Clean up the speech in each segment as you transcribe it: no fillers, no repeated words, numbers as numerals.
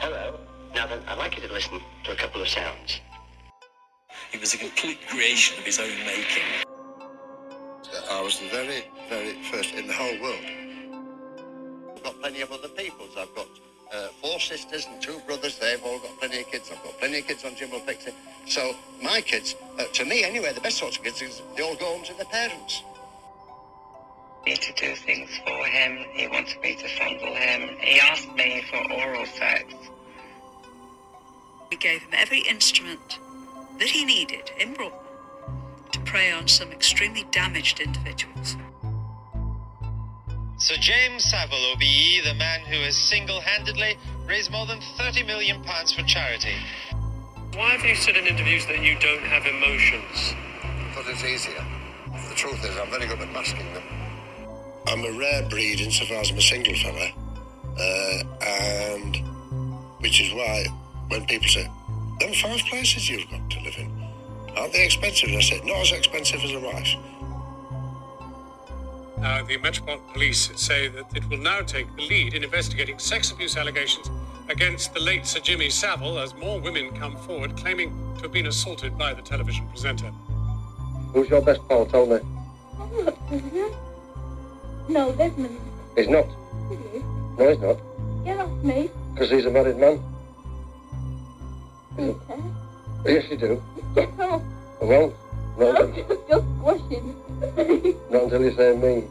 Hello. Now then, I'd like you to listen to a couple of sounds. He was a complete creation of his own making. I was the very, very first in the whole world. I've got plenty of other peoples. I've got 4 sisters and 2 brothers. They've all got plenty of kids. I've got plenty of kids on Jim Will Fix It. So my kids, to me anyway, the best sorts of kids is they all go home to their parents. Me to do things for him. He wanted me to fondle him. He asked me for oral sex. We gave him every instrument that he needed in Brooklyn to prey on some extremely damaged individuals. Sir James Savile, OBE, the man who has single-handedly raised more than £30 million for charity. Why have you said in interviews that you don't have emotions? Because it's easier. The truth is, I'm very good at masking them. I'm a rare breed insofar as I'm a single fella, and which is why when people say, "Them 5 places you've got to live in, aren't they expensive?" And I say, "Not as expensive as a wife." The Metropolitan Police say that it will now take the lead in investigating sex abuse allegations against the late Sir Jimmy Savile as more women come forward claiming to have been assaulted by the television presenter. Who's your best pal, tell me? I'm not Desmond. No, Desmond. He's not. He is. No, he's not. Get off me. Because he's a married man. Okay. Yes, you do. Get off. Well, not, I'm just squashing. not until you say me.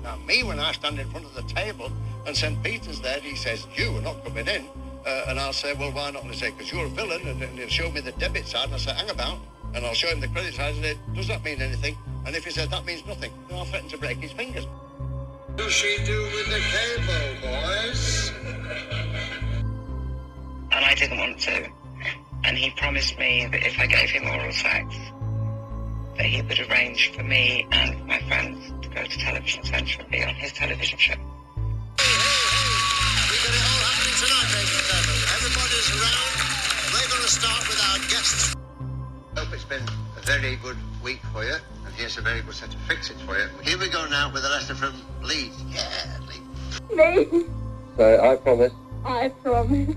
Now, me, when I stand in front of the table and St. Peter's there, he says, "You are not coming in." And I'll say, "Well, why not?" And he say, "Because you're a villain." And he'll show me the debit side, and I'll say, "Hang about." And I'll show him the credit side, and say, "Does that mean anything?" And if he says, "That means nothing," then I'll threaten to break his fingers. What does she do with the cable, boys? And I didn't want to. And he promised me that if I gave him oral sex, that he would arrange for me and my friends to go to Television Centre and be on his television show. Hey, we got it all happening tonight, ladies and gentlemen. Everybody's around. We're going to start with our guests. I hope it's been a very good week for you, and here's a very good set of fix-its for you. Here we go now with a letter from Leeds. Yeah, Leeds. Me. So I promise I promise.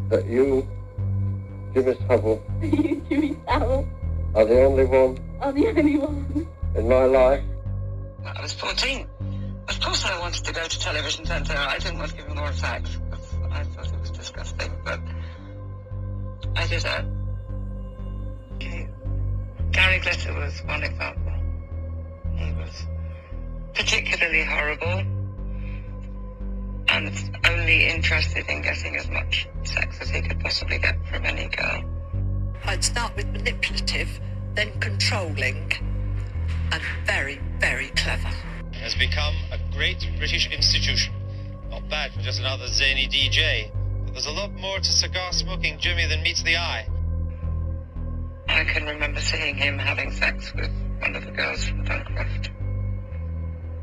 that you, Jimmy Savile, You, Jimmy Savile, are the only one are the only one. in my life. I was 14. Of course I wanted to go to Television Centre. I didn't want to give him oral sex because I thought it was disgusting, but I did it. Okay. Gary Glitter was one example. He was particularly horrible and only interested in getting as much sex as he could possibly get from any girl. I'd start with manipulative, then controlling, and very, very clever. Has become a great British institution. Not bad for just another zany DJ, but there's a lot more to cigar-smoking Jimmy than meets the eye. I can remember seeing him having sex with one of the girls from Duncroft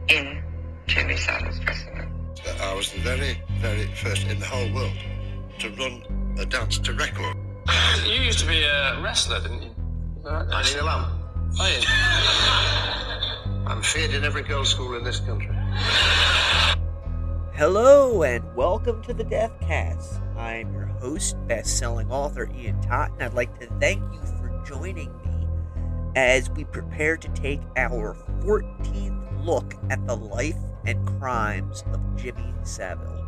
in Jimmy Savile's dressing room. I was the very, very first in the whole world to run a dance to record. You used to be a wrestler, didn't you? I sing a lamb. Oh, yeah. I'm feared in every girls' school in this country. Hello and welcome to the Deathcast. I'm your host, best-selling author Ian Totten. I'd like to thank you for joining me as we prepare to take our 14th look at the life and crimes of Jimmy Savile.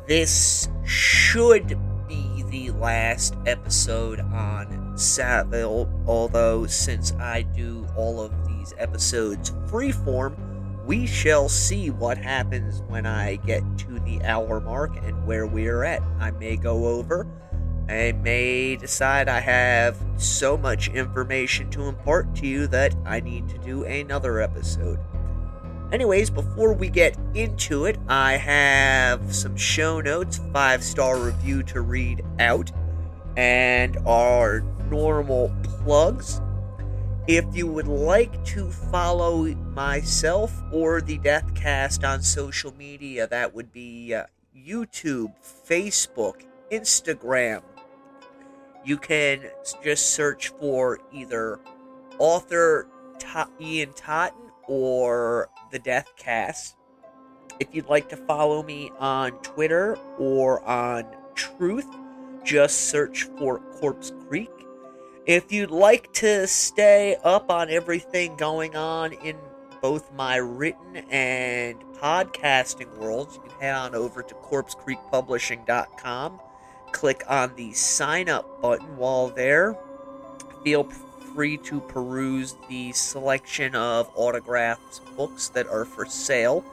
This should be the last episode on Savile, although since I do all of these episodes freeform, we shall see what happens when I get to the hour mark and where we're at. I may go over. I may decide I have so much information to impart to you that I need to do another episode. Anyways, before we get into it, I have some show notes, 5-star review to read out, and our normal plugs. If you would like to follow myself or the Deathcast on social media, that would be YouTube, Facebook, Instagram. You can just search for either author Ian Totten or the Deathcast. If you'd like to follow me on Twitter or on Truth, just search for Corpse Creek. If you'd like to stay up on everything going on in both my written and podcasting worlds, you can head on over to corpsecreekpublishing.com. Click on the sign up button while there. Feel free to peruse the selection of autographs books that are for sale.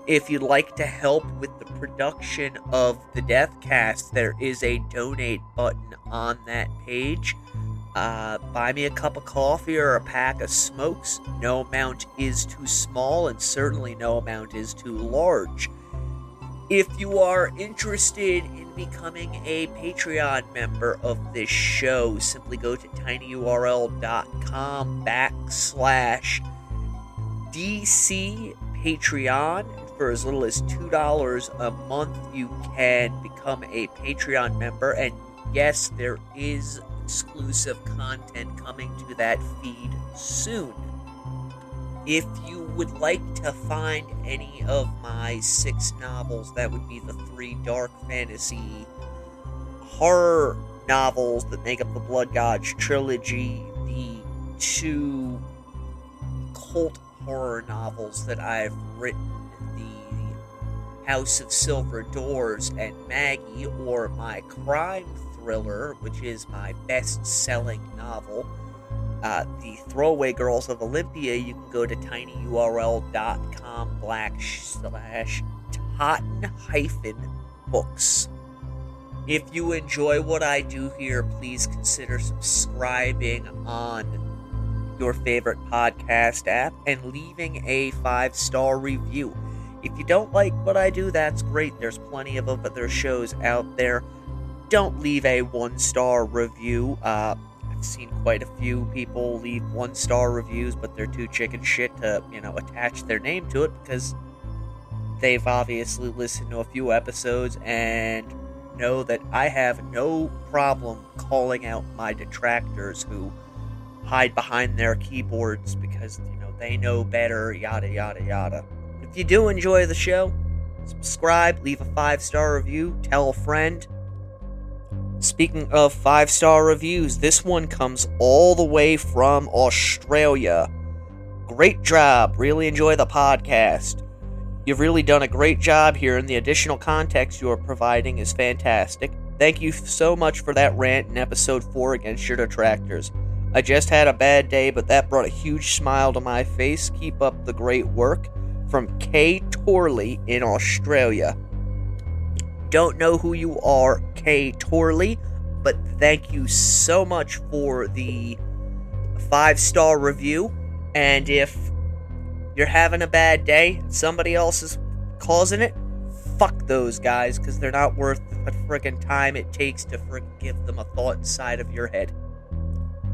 If you'd like to help with the production of the Deathcast, there is a donate button on that page. Buy me a cup of coffee or a pack of smokes. No amount is too small, and certainly no amount is too large. If you are interested in becoming a Patreon member of this show, simply go to tinyurl.com/DC Patreon. For as little as $2 a month, you can become a Patreon member, and yes, there is exclusive content coming to that feed soon. If you would like to find any of my 6 novels, that would be the 3 dark fantasy horror novels that make up the Blood Gods trilogy, the 2 cult horror novels that I've written, the House of Silver Doors and Maggie, or my crime thriller, which is my best-selling novel, the Throwaway Girls of Olympia, you can go to tinyurl.com/totten-books. If you enjoy what I do here, please consider subscribing on your favorite podcast app and leaving a 5-star review. If you don't like what I do, that's great. There's plenty of other shows out there. Don't leave a 1-star review. I've seen quite a few people leave 1-star reviews, but they're too chicken shit to, attach their name to it because they've obviously listened to a few episodes and know that I have no problem calling out my detractors who hide behind their keyboards because, they know better, yada, yada, yada. If you do enjoy the show, subscribe, leave a 5-star review, tell a friend. Speaking of 5-star reviews, this one comes all the way from Australia. Great job. Really enjoy the podcast. You've really done a great job here, and the additional context you are providing is fantastic. Thank you so much for that rant in episode 4 against your detractors. I just had a bad day, but that brought a huge smile to my face. Keep up the great work. From Kay Torley in Australia. Don't know who you are, Kay Torley, but thank you so much for the 5-star review. And if you're having a bad day and somebody else is causing it, fuck those guys, because they're not worth the friggin' time it takes to friggin' give them a thought inside of your head.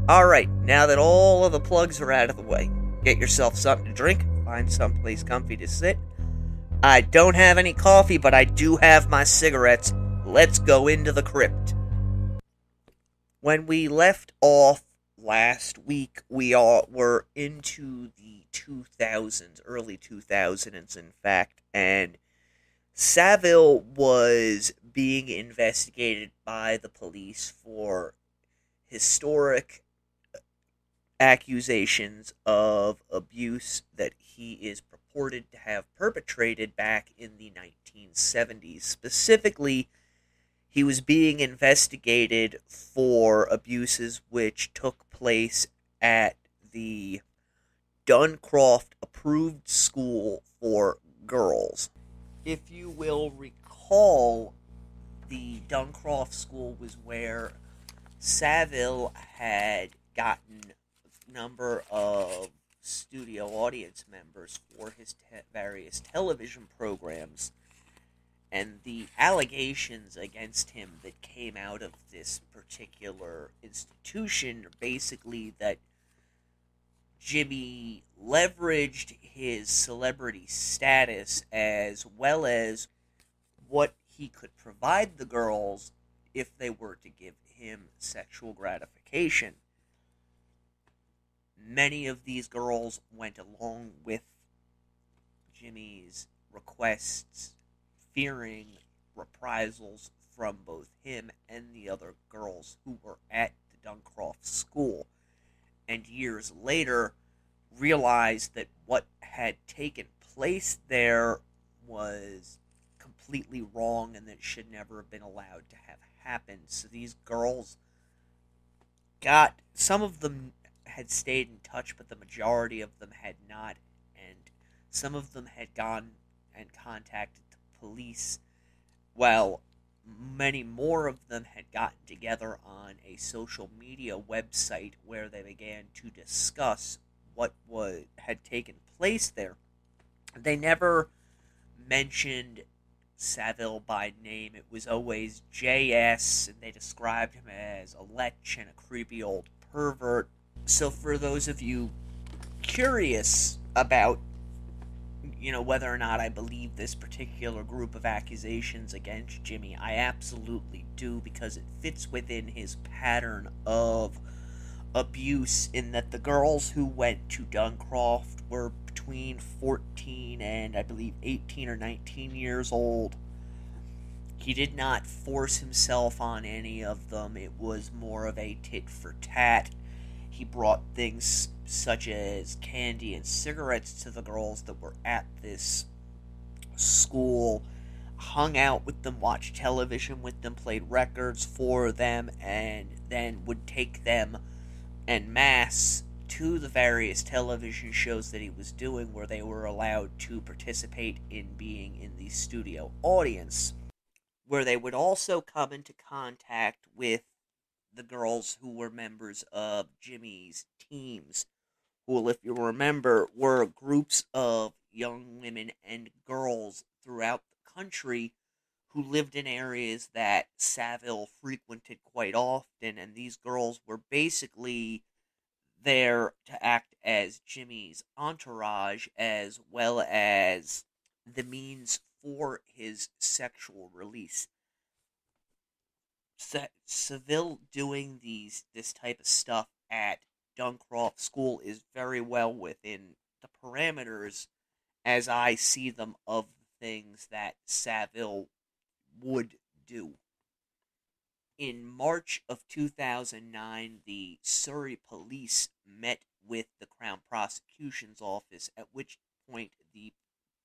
Alright, now that all of the plugs are out of the way, get yourself something to drink, find someplace comfy to sit. I don't have any coffee, but I do have my cigarettes. Let's go into the crypt. When we left off last week, we were into the 2000s, early 2000s, in fact, and Savile was being investigated by the police for historic accusations of abuse that he is purported to have perpetrated back in the 1970s. Specifically, he was being investigated for abuses which took place at the Duncroft-approved school for girls. If you will recall, the Duncroft school was where Savile had gotten a number of studio audience members for his various television programs, and the allegations against him that came out of this particular institution are basically that Jimmy leveraged his celebrity status as well as what he could provide the girls if they were to give him sexual gratification. Many of these girls went along with Jimmy's requests, fearing reprisals from both him and the other girls who were at the Duncroft school, and years later realized that what had taken place there was completely wrong and that it should never have been allowed to have happened. So these girls some of them had stayed in touch, but the majority of them had not, and some of them had gone and contacted the police, while many more of them had gotten together on a social media website where they began to discuss what had taken place there. They never mentioned Savile by name. It was always JS, and they described him as a lech and a creepy old pervert. So for those of you curious about, whether or not I believe this particular group of accusations against Jimmy, I absolutely do, because it fits within his pattern of abuse, in that the girls who went to Duncroft were between 14 and I believe 18 or 19 years old. He did not force himself on any of them. It was more of a tit for tat. He brought things such as candy and cigarettes to the girls that were at this school, hung out with them, watched television with them, played records for them, and then would take them en masse to the various television shows that he was doing, where they were allowed to participate in being in the studio audience, where they would also come into contact with the girls who were members of Jimmy's teams, who, if you remember, were groups of young women and girls throughout the country who lived in areas that Savile frequented quite often, and these girls were basically there to act as Jimmy's entourage, as well as the means for his sexual release. Savile doing this type of stuff at Duncroft School is very well within the parameters, as I see them, of the things that Savile would do. In March of 2009, the Surrey police met with the Crown Prosecution's Office, at which point the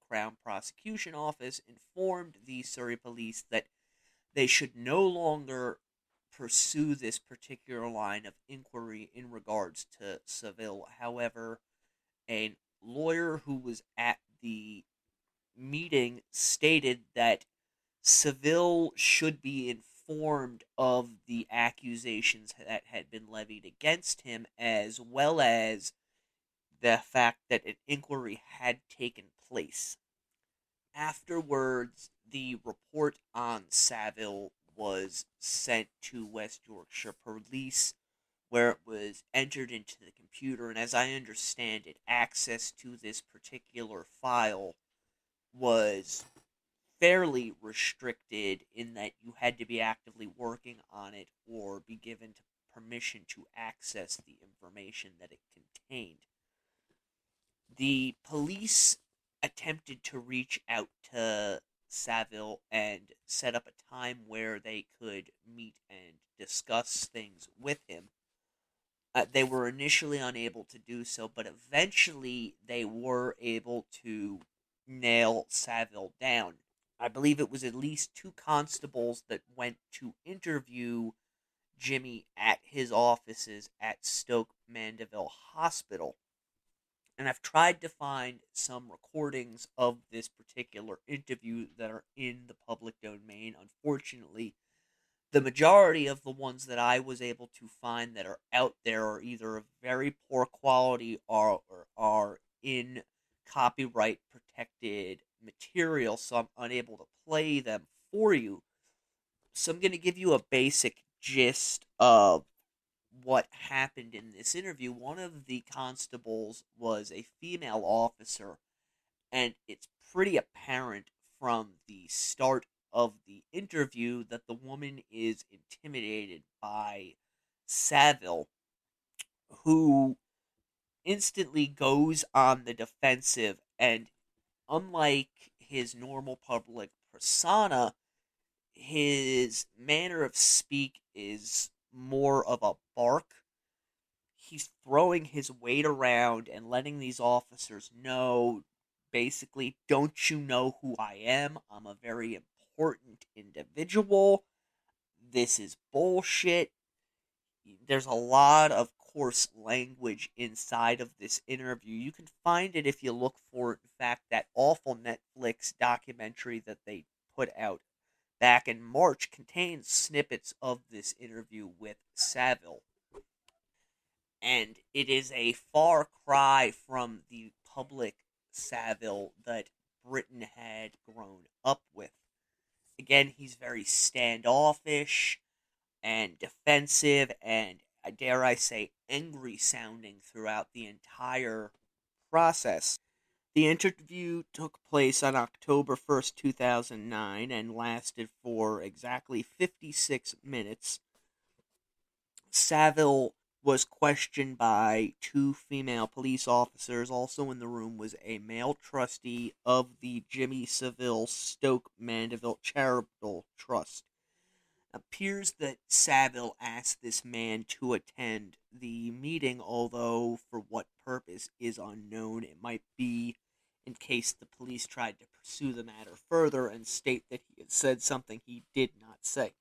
Crown Prosecution Office informed the Surrey police that they should no longer pursue this particular line of inquiry in regards to Savile. However, a lawyer who was at the meeting stated that Savile should be informed of the accusations that had been levied against him, as well as the fact that an inquiry had taken place. Afterwards, the report on Savile was sent to West Yorkshire Police, where it was entered into the computer, and as I understand it, access to this particular file was fairly restricted, in that you had to be actively working on it or be given permission to access the information that it contained. The police attempted to reach out to Savile and set up a time where they could meet and discuss things with him. They were initially unable to do so, but eventually they were able to nail Savile down. I believe it was at least 2 constables that went to interview Jimmy at his offices at Stoke Mandeville Hospital. And I've tried to find some recordings of this particular interview that are in the public domain. Unfortunately, the majority of the ones that I was able to find that are out there are either of very poor quality or are in copyright protected material, so I'm unable to play them for you. So I'm going to give you a basic gist of what happened in this interview. One of the constables was a female officer, and it's pretty apparent from the start of the interview that the woman is intimidated by Savile, who instantly goes on the defensive, and unlike his normal public persona, his manner of speak is more of a bark. He's throwing his weight around and letting these officers know, basically, don't you know who I am? I'm a very important individual. This is bullshit. There's a lot of coarse language inside of this interview. You can find it if you look for it. In fact, that awful Netflix documentary that they put out back in March contains snippets of this interview with Savile. And it is a far cry from the public Savile that Britain had grown up with. Again, he's very standoffish and defensive and, dare I say, angry sounding throughout the entire process. The interview took place on October 1st, 2009 and lasted for exactly 56 minutes. Savile was questioned by 2 female police officers. Also in the room was a male trustee of the Jimmy Savile Stoke Mandeville Charitable Trust. It appears that Savile asked this man to attend the meeting, although for what purpose is unknown. It might be in case the police tried to pursue the matter further and state that he had said something he did not say.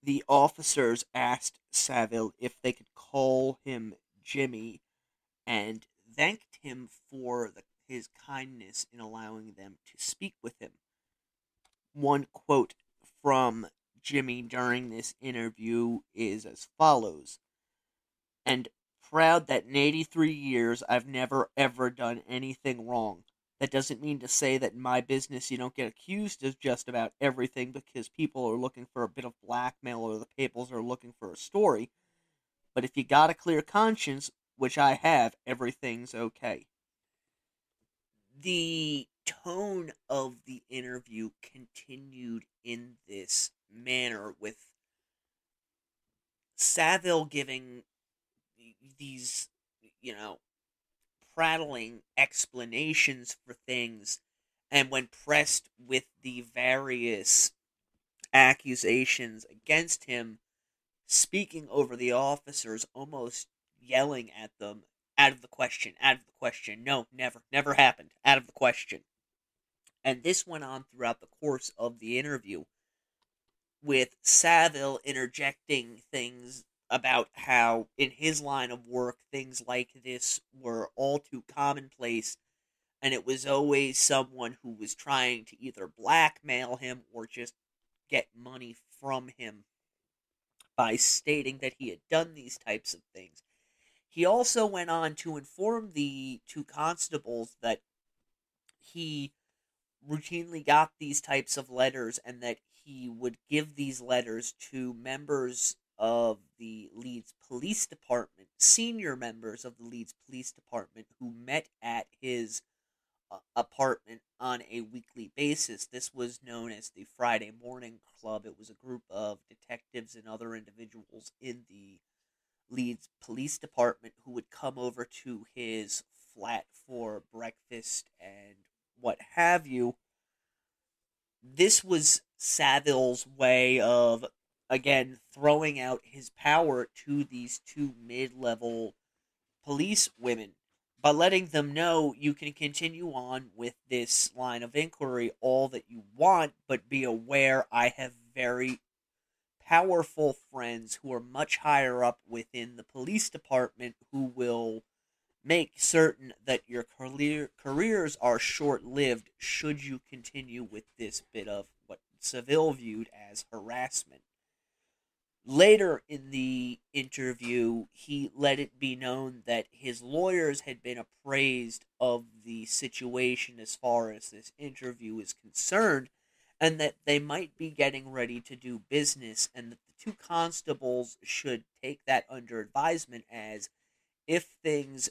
The officers asked Savile if they could call him Jimmy and thanked him for his kindness in allowing them to speak with him. One quote from Jimmy during this interview is as follows: "And proud that in 83 years I've never ever done anything wrong. That doesn't mean to say that in my business you don't get accused of just about everything because people are looking for a bit of blackmail or the papers are looking for a story. But if you got a clear conscience, which I have, everything's okay." The tone of the interview continued in this manner, with Savile giving these, prattling explanations for things, and when pressed with the various accusations against him, speaking over the officers, almost yelling at them, out of the question, no, never happened, out of the question. And this went on throughout the course of the interview, with Savile interjecting things about how, in his line of work, things like this were all too commonplace, and it was always someone who was trying to either blackmail him or just get money from him by stating that he had done these types of things. He also went on to inform the 2 constables that he routinely got these types of letters and that he would give these letters to members of the Leeds Police Department, senior members of the Leeds Police Department, who met at his apartment on a weekly basis. This was known as the Friday Morning Club. It was a group of detectives and other individuals in the Leeds Police Department who would come over to his flat for breakfast and what have you. This was Savile's way of, again, throwing out his power to these 2 mid-level police women by letting them know you can continue on with this line of inquiry all that you want, but be aware I have very powerful friends who are much higher up within the police department who will make certain that your careers are short-lived should you continue with this bit of what Savile viewed as harassment. Later in the interview, he let it be known that his lawyers had been appraised of the situation as far as this interview is concerned, and that they might be getting ready to do business, and that the 2 constables should take that under advisement, as if things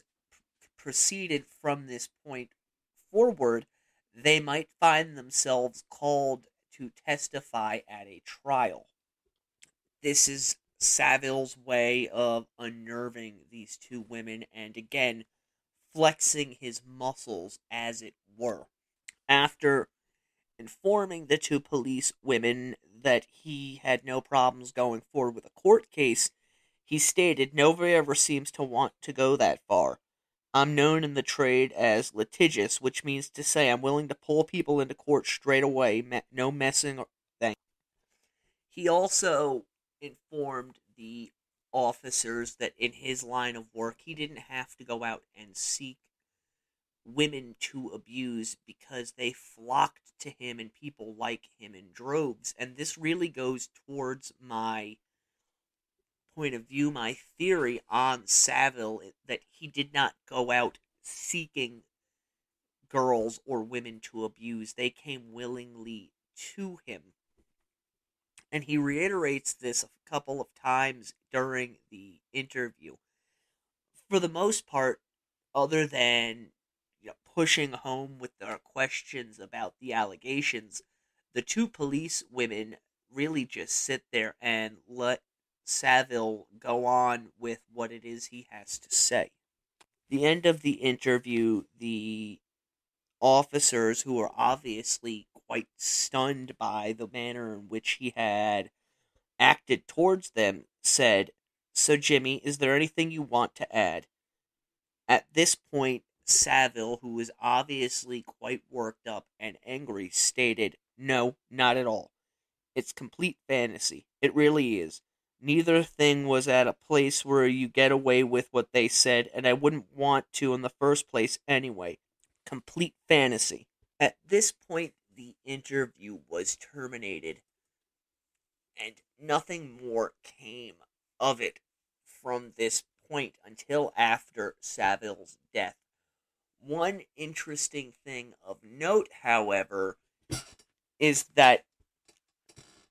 proceeded from this point forward, they might find themselves called to testify at a trial. This is Savile's way of unnerving these 2 women and, again, flexing his muscles, as it were. After informing the two police women that he had no problems going forward with a court case, he stated, "Nobody ever seems to want to go that far. I'm known in the trade as litigious, which means to say I'm willing to pull people into court straight away, no messing or thing." He also informed the officers that in his line of work, he didn't have to go out and seek women to abuse because they flocked to him and people like him in droves. And this really goes towards my point of view, my theory on Savile, that he did not go out seeking girls or women to abuse. They came willingly to him. And he reiterates this a couple of times during the interview. For the most part, other than pushing home with their questions about the allegations, the two police women really just sit there and let Savile go on with what it is he has to say. The end of the interview, the officers, who are obviously quite stunned by the manner in which he had acted towards them, said, "So Jimmy, is there anything you want to add?" At this point, Savile, who was obviously quite worked up and angry, stated, "No, not at all. It's complete fantasy. It really is. Neither thing was at a place where you get away with what they said, and I wouldn't want to in the first place anyway. Complete fantasy." At this point, the interview was terminated, and nothing more came of it from this point until after Savile's death. One interesting thing of note, however, is that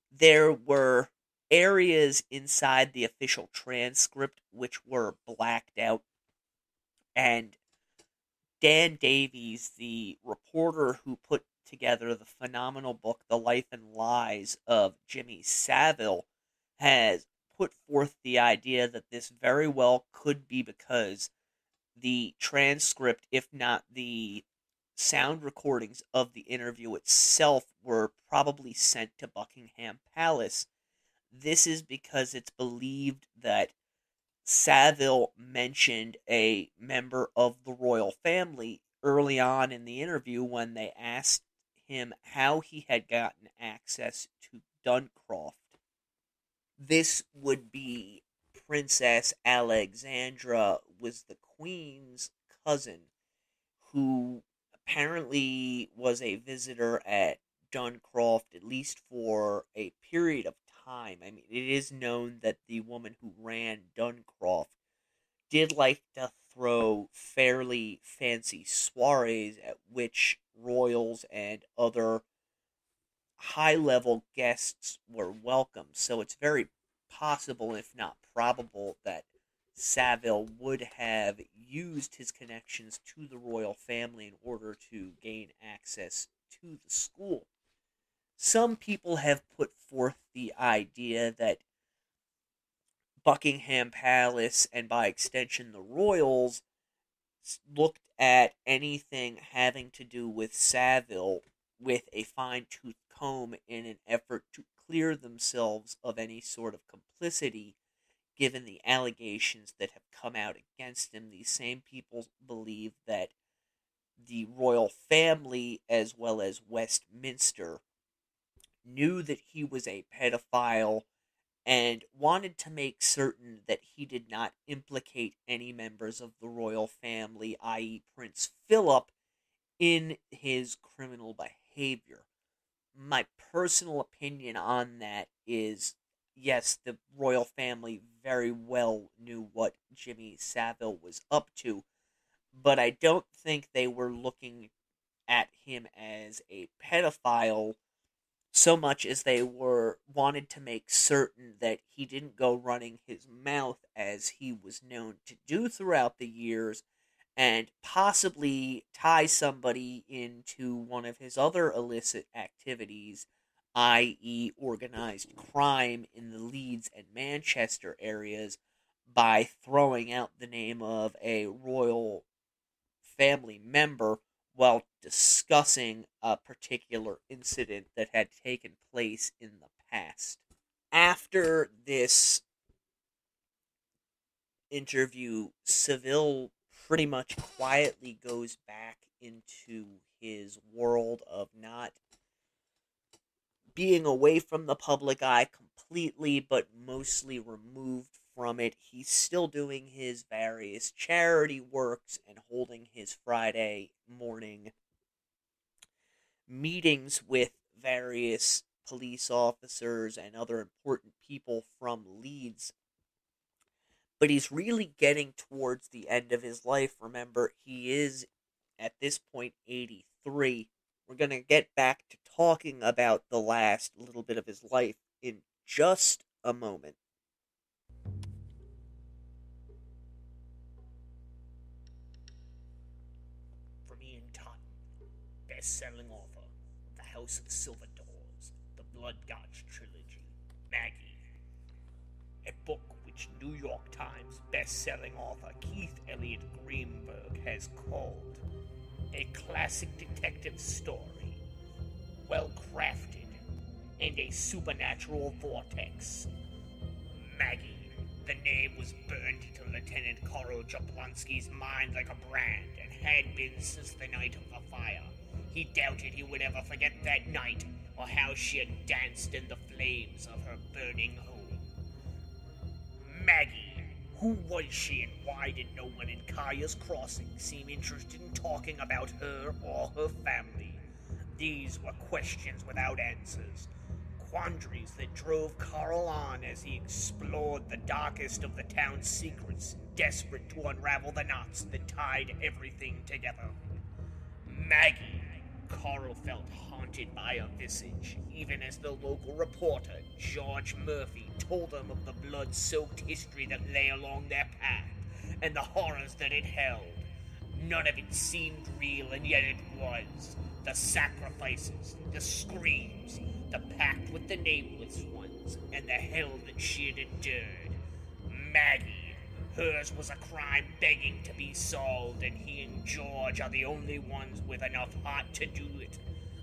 there were areas inside the official transcript which were blacked out, and Dan Davies, the reporter who put together the phenomenal book The Life and Lies of Jimmy Savile, has put forth the idea that this very well could be because the transcript, if not the sound recordings of the interview itself, were probably sent to Buckingham Palace. This is because it's believed that Savile mentioned a member of the royal family early on in the interview when they asked him how he had gotten access to Duncroft. This would be Princess Alexandra, was the Queen's cousin, who apparently was a visitor at Duncroft, at least for a period of time. I mean, it is known that the woman who ran Duncroft did like to throw fairly fancy soirees at which royals and other high-level guests were welcome. So it's very possible, if not probable, that Savile would have used his connections to the royal family in order to gain access to the school. Some people have put forth the idea that Buckingham Palace, and by extension the royals, looked at anything having to do with Savile with a fine-tooth comb in an effort to clear themselves of any sort of complicity, given the allegations that have come out against him. These same people believe that the royal family, as well as Westminster, knew that he was a pedophile and wanted to make certain that he did not implicate any members of the royal family, i.e. Prince Philip, in his criminal behavior. My personal opinion on that is, yes, the royal family very well knew what Jimmy Savile was up to, but I don't think they were looking at him as a pedophile so much as they wanted to make certain that he didn't go running his mouth as he was known to do throughout the years, and possibly tie somebody into one of his other illicit activities, i.e. organized crime in the Leeds and Manchester areas, by throwing out the name of a royal family member while discussing a particular incident that had taken place in the past. After this interview, Savile pretty much quietly goes back into his world of not being away from the public eye completely, but mostly removed from it. He's still doing his various charity works and holding his Friday morning meetings with various police officers and other important people from Leeds. But he's really getting towards the end of his life. Remember, he is, at this point, 83. We're going to get back to talking about the last little bit of his life in just a moment. From Ian Totten, best-selling author of The House of Silver Doors, the Blood Gods trilogy, Maggie. A book which New York Times best-selling author Keith Elliott Greenberg has called a classic detective story, well-crafted, and a supernatural vortex. Maggie, the name was burned into Lieutenant Carl Jablonski's mind like a brand, and had been since the night of the fire. He doubted he would ever forget that night, or how she had danced in the flames of her burning home. Maggie, who was she, and why did no one in Kaya's Crossing seem interested in talking about her or her family? These were questions without answers, quandaries that drove Carl on as he explored the darkest of the town's secrets, desperate to unravel the knots that tied everything together. Maggie, Carl felt haunted by a visage, even as the local reporter, George Murphy, told him of the blood-soaked history that lay along their path, and the horrors that it held. None of it seemed real, and yet it was. The sacrifices, the screams, the pact with the Nameless Ones, and the hell that she had endured. Maggie, hers was a crime begging to be solved, and he and George are the only ones with enough heart to do it.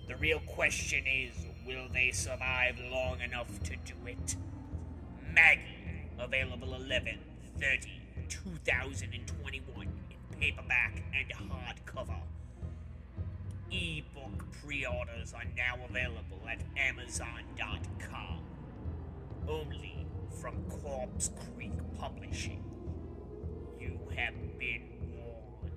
The real question is, will they survive long enough to do it? Maggie, available 11/30/2021 in paperback and hardcover. E-book pre-orders are now available at Amazon.com. Only from Corpse Creek Publishing. You have been warned.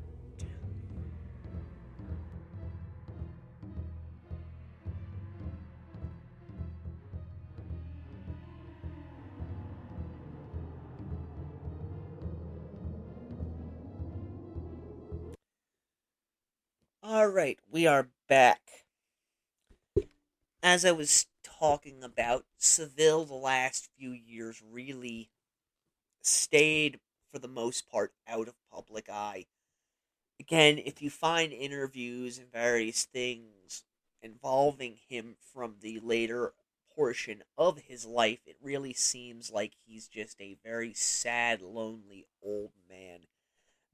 Alright, we are back. As I was talking about, Savile the last few years really stayed, for the most part, out of public eye. Again, if you find interviews and various things involving him from the later portion of his life, it really seems like he's just a very sad, lonely old man.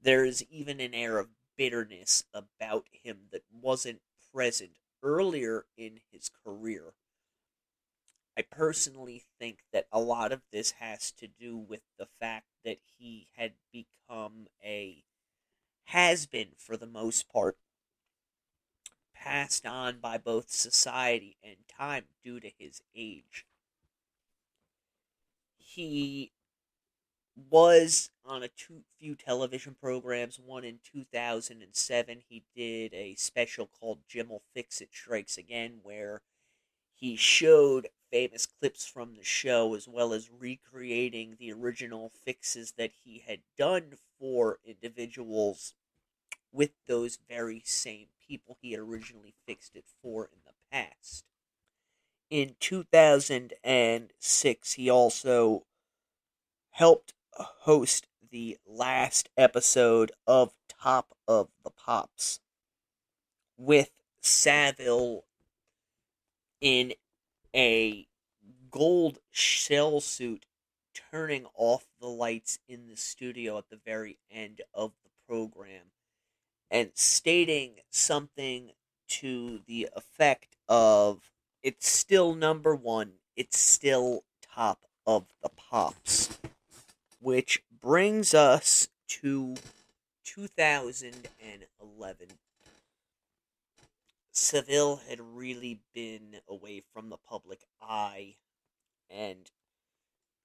There's even an air of bitterness about him that wasn't present earlier in his career. I personally think that a lot of this has to do with the fact that he had become a has-been, for the most part, passed on by both society and time due to his age. He was on a few television programs. One in 2007, he did a special called Jim'll Fix It Strikes Again, where he showed famous clips from the show, as well as recreating the original fixes that he had done for individuals with those very same people he had originally fixed it for in the past. In 2006, he also helped host the last episode of Top of the Pops, with Savile in a gold shell suit turning off the lights in the studio at the very end of the program. and stating something to the effect of, "It's still number one, it's still top of the pops." Which brings us to 2011. Savile had really been away from the public eye, and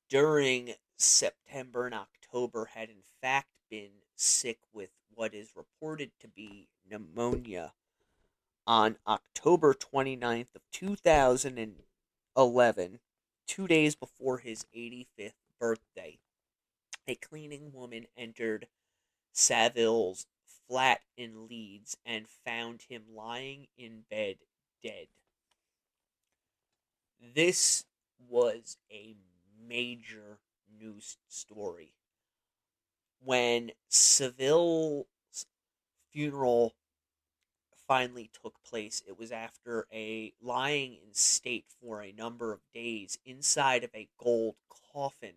during September and October had in fact been sick with what is reported to be pneumonia. On October 29th of 2011, 2 days before his 85th birthday, a cleaning woman entered Savile's flat in Leeds and found him lying in bed dead. This was a major news story. When Savile's funeral finally took place, it was after lying in state for a number of days inside of a gold coffin.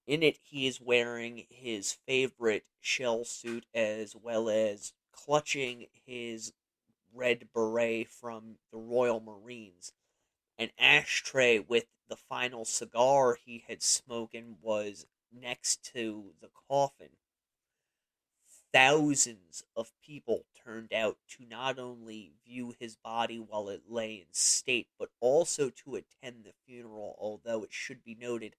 In it, he is wearing his favorite shell suit as well as clutching his red beret from the Royal Marines. An ashtray with the final cigar he had smoken was next to the coffin. Thousands of people turned out to not only view his body while it lay in state, but also to attend the funeral, although it should be noted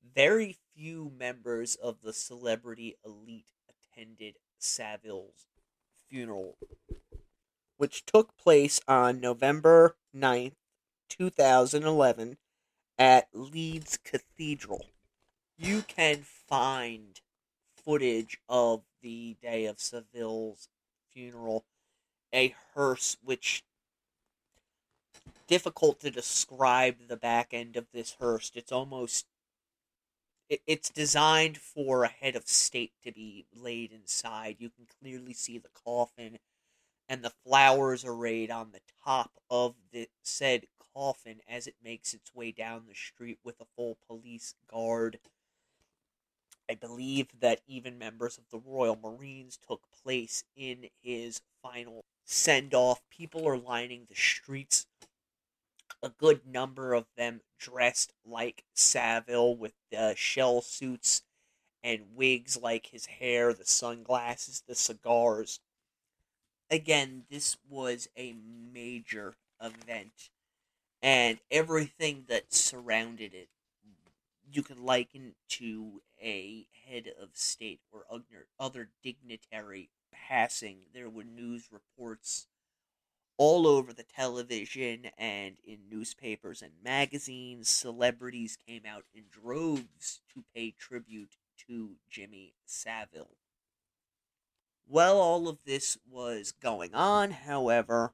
very few members of the celebrity elite attended Savile's funeral, which took place on November 9th, 2011, at Leeds Cathedral. You can find footage of the day of Savile's funeral, a hearse which, difficult to describe the back end of this hearse. It's designed for a head of state to be laid inside. You can clearly see the coffin and the flowers arrayed on the top of the said coffin as it makes its way down the street with a full police guard. I believe that even members of the Royal Marines took place in his final send-off. People are lining the streets. A good number of them dressed like Savile with the shell suits and wigs like his hair, the sunglasses, the cigars. Again, this was a major event, and everything that surrounded it you can liken to a head of state or other dignitary passing. There were news reports all over the television and in newspapers and magazines. Celebrities came out in droves to pay tribute to Jimmy Savile. While all of this was going on, however,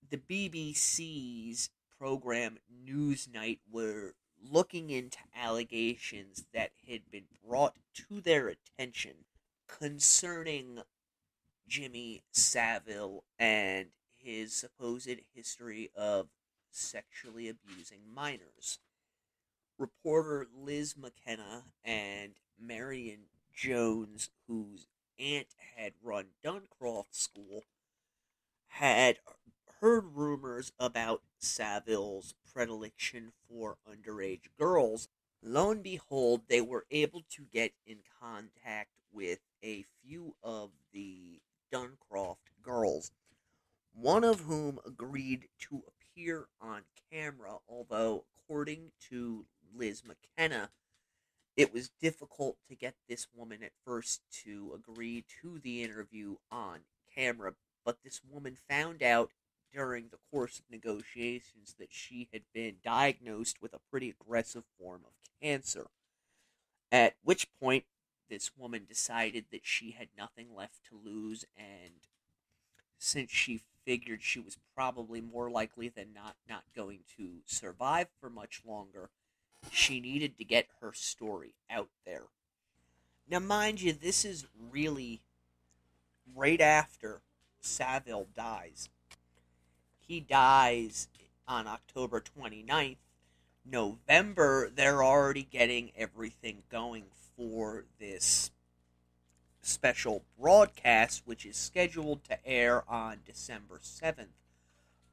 the BBC's program Newsnight were looking into allegations that had been brought to their attention concerning Jimmy Savile and his supposed history of sexually abusing minors. Reporter Liz McKenna and Marion Jones, whose aunt had run Duncroft School, had heard rumors about Savile's predilection for underage girls. Lo and behold, they were able to get in contact with a few of the Duncroft girls, one of whom agreed to appear on camera, although, according to Liz McKenna, it was difficult to get this woman at first to agree to the interview on camera, but this woman found out during the course of negotiations that she had been diagnosed with a pretty aggressive form of cancer, at which point this woman decided that she had nothing left to lose, and since she figured she was probably more likely than not going to survive for much longer, she needed to get her story out there. Now, mind you, this is really right after Savile dies. He dies on October 29th. November, they're already getting everything going for this special broadcast, which is scheduled to air on December 7th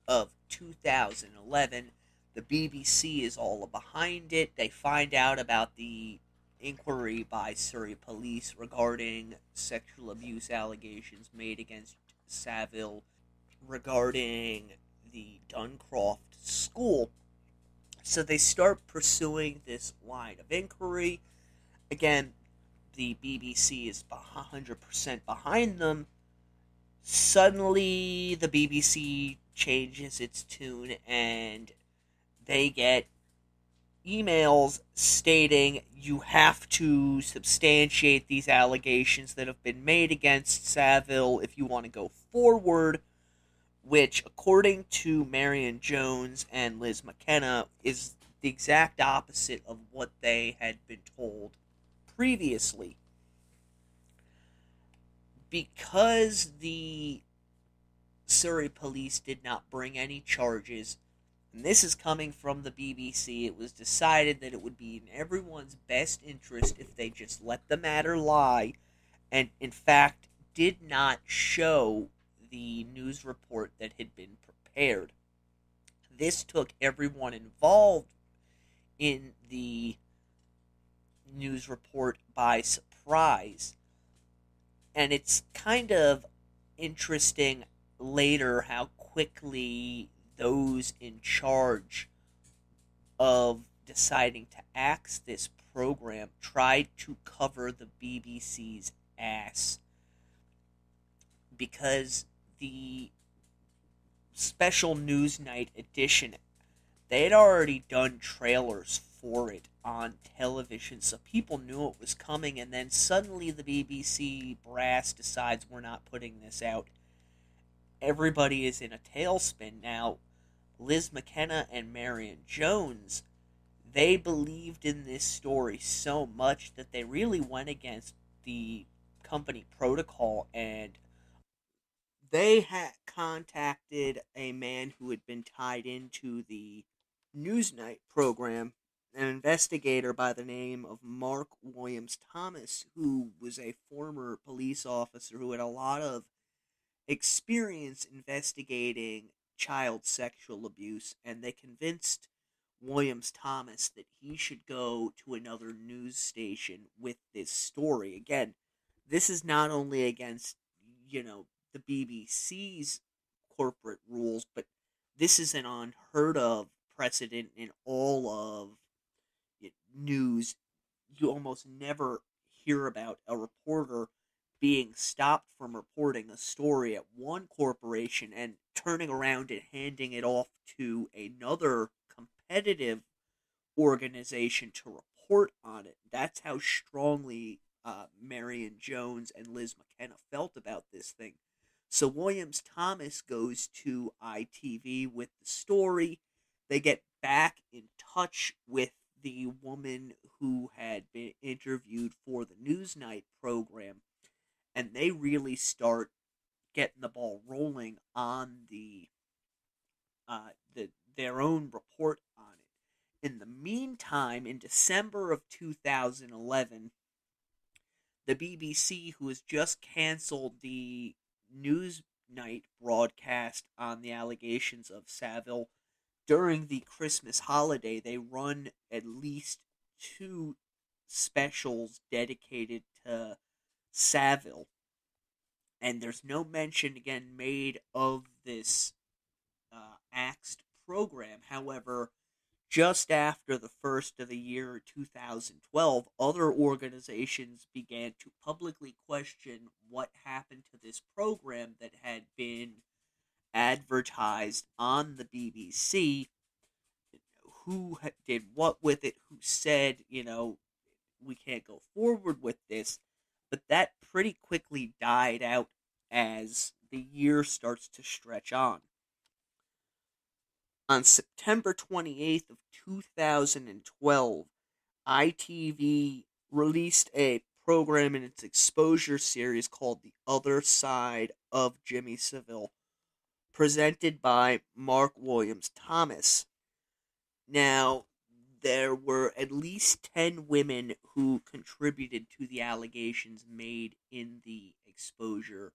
of 2011. The BBC is all behind it. They find out about the inquiry by Surrey police regarding sexual abuse allegations made against Savile regarding the Duncroft school. So they start pursuing this line of inquiry. Again, the BBC is 100% behind them. Suddenly, the BBC changes its tune and they get emails stating you have to substantiate these allegations that have been made against Savile if you want to go forward, which, according to Marion Jones and Liz McKenna, is the exact opposite of what they had been told previously. Because the Surrey police did not bring any charges, and this is coming from the BBC, it was decided that it would be in everyone's best interest if they just let the matter lie, and in fact did not show the news report that had been prepared. This took everyone involved in the news report by surprise. And it's kind of interesting later how quickly those in charge of deciding to axe this program tried to cover the BBC's ass. Because the special Newsnight edition, they had already done trailers for it on television, so people knew it was coming, and then suddenly the BBC brass decides we're not putting this out. Everybody is in a tailspin. Now, Liz McKenna and Marion Jones, they believed in this story so much that they really went against the company protocol, and they had contacted a man who had been tied into the Newsnight program, an investigator by the name of Mark Williams Thomas, who was a former police officer who had a lot of experience investigating child sexual abuse, and they convinced Williams Thomas that he should go to another news station with this story. Again, this is not only against, the BBC's corporate rules, but this is an unheard of precedent in all of news. You almost never hear about a reporter being stopped from reporting a story at one corporation and turning around and handing it off to another competitive organization to report on it. That's how strongly Marion Jones and Liz McKenna felt about this thing. So Williams Thomas goes to ITV with the story. They get back in touch with the woman who had been interviewed for the Newsnight program, and they really start getting the ball rolling on their own report on it. In the meantime, in December of 2011, the BBC, who has just canceled the Newsnight broadcast on the allegations of Savile, during the Christmas holiday, they run at least 2 specials dedicated to Savile. And there's no mention, again, made of this axed program. However, just after the first of the year 2012, other organizations began to publicly question what happened to this program that had been advertised on the BBC, who did what with it, who said, we can't go forward with this. But that pretty quickly died out as the year starts to stretch on. On September 28th of 2012, ITV released a program in its exposure series called The Other Side of Jimmy Savile, presented by Mark Williams Thomas. Now, there were at least 10 women who contributed to the allegations made in the exposure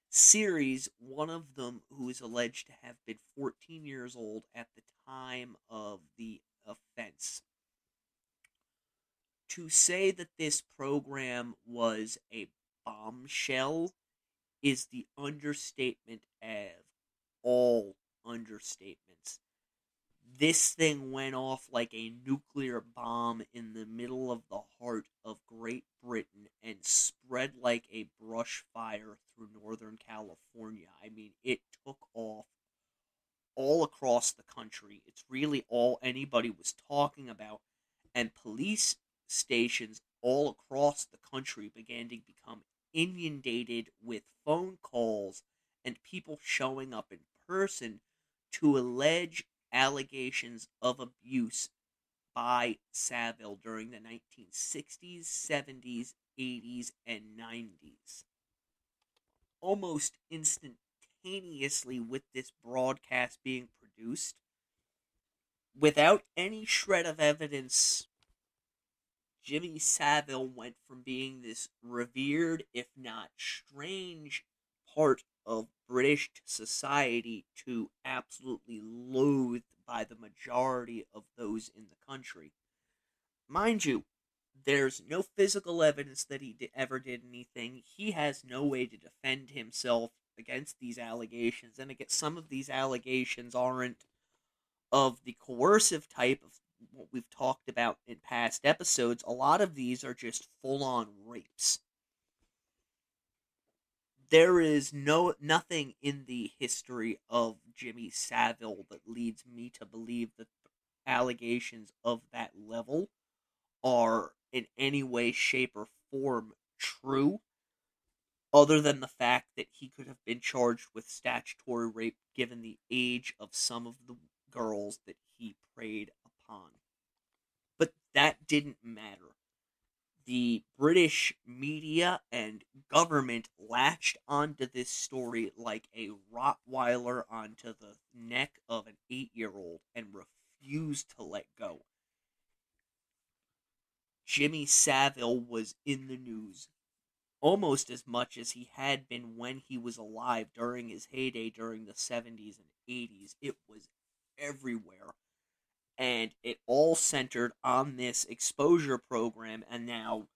series, one of them who is alleged to have been 14 years old at the time of the offense. To say that this program was a bombshell is the understatement of all understatements. This thing went off like a nuclear bomb in the middle of the heart of Great Britain and spread like a brush fire through Northern California. I mean, it took off all across the country. It's really all anybody was talking about, and police stations all across the country began to become inundated with phone calls and people showing up in person to allege allegations of abuse by Savile during the 1960s, 70s, 80s, and 90s. Almost instantaneously with this broadcast being produced, without any shred of evidence, Jimmy Savile went from being this revered, if not strange, part of British society to absolutely loathed by the majority of those in the country. Mind you, there's no physical evidence that he ever did anything. He has no way to defend himself against these allegations, and again, some of these allegations aren't of the coercive type of what we've talked about in past episodes. A lot of these are just full-on rapes. There is nothing in the history of Jimmy Savile that leads me to believe that allegations of that level are in any way, shape, or form true, other than the fact that he could have been charged with statutory rape given the age of some of the girls that he preyed upon. But that didn't matter. The British media and government latched onto this story like a Rottweiler onto the neck of an 8-year-old and refused to let go. Jimmy Savile was in the news almost as much as he had been when he was alive during his heyday during the 70s and 80s. It was everywhere. And it all centered on this exposure program, and now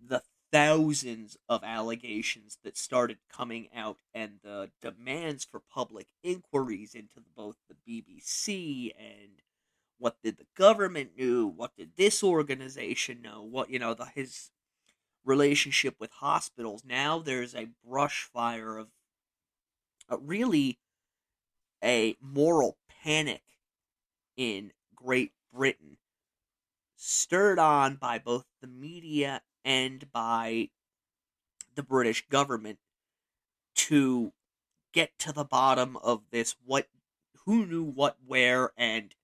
the thousands of allegations that started coming out and the demands for public inquiries into both the BBC and what did the government know, what did this organization know, what, his relationship with hospitals. Now there's a brush fire of really a moral panic in Great Britain, stirred on by both the media and by the British government to get to the bottom of this. Who knew what, where, and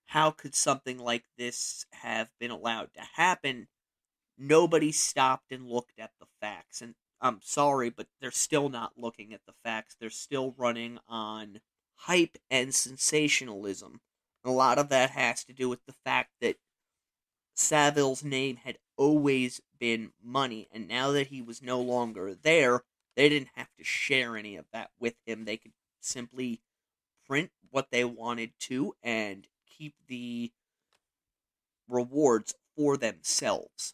how could something like this have been allowed to happen? Nobody stopped and looked at the facts, and I'm sorry, but they're still not looking at the facts. They're still running on hype and sensationalism. A lot of that has to do with the fact that Savile's name had always been money, and now that he was no longer there, they didn't have to share any of that with him. They could simply print what they wanted to and keep the rewards for themselves.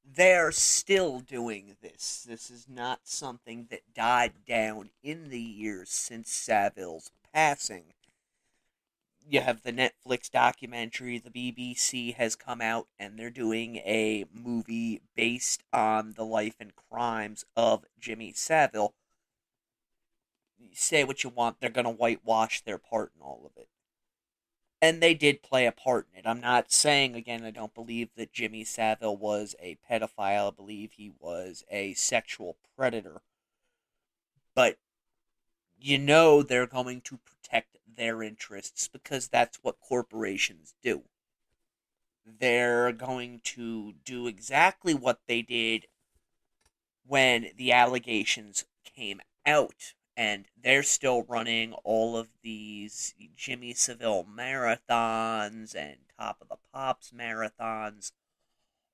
They're still doing this. This is not something that died down in the years since Savile's passing. You have the Netflix documentary, the BBC has come out, and they're doing a movie based on the life and crimes of Jimmy Savile. You say what you want, they're going to whitewash their part in all of it. And they did play a part in it. I'm not saying, again, I don't believe that Jimmy Savile was a pedophile. I believe he was a sexual predator. But they're going to protect their interests because that's what corporations do. They're going to do exactly what they did when the allegations came out. And they're still running all of these Jimmy Savile marathons and Top of the Pops marathons.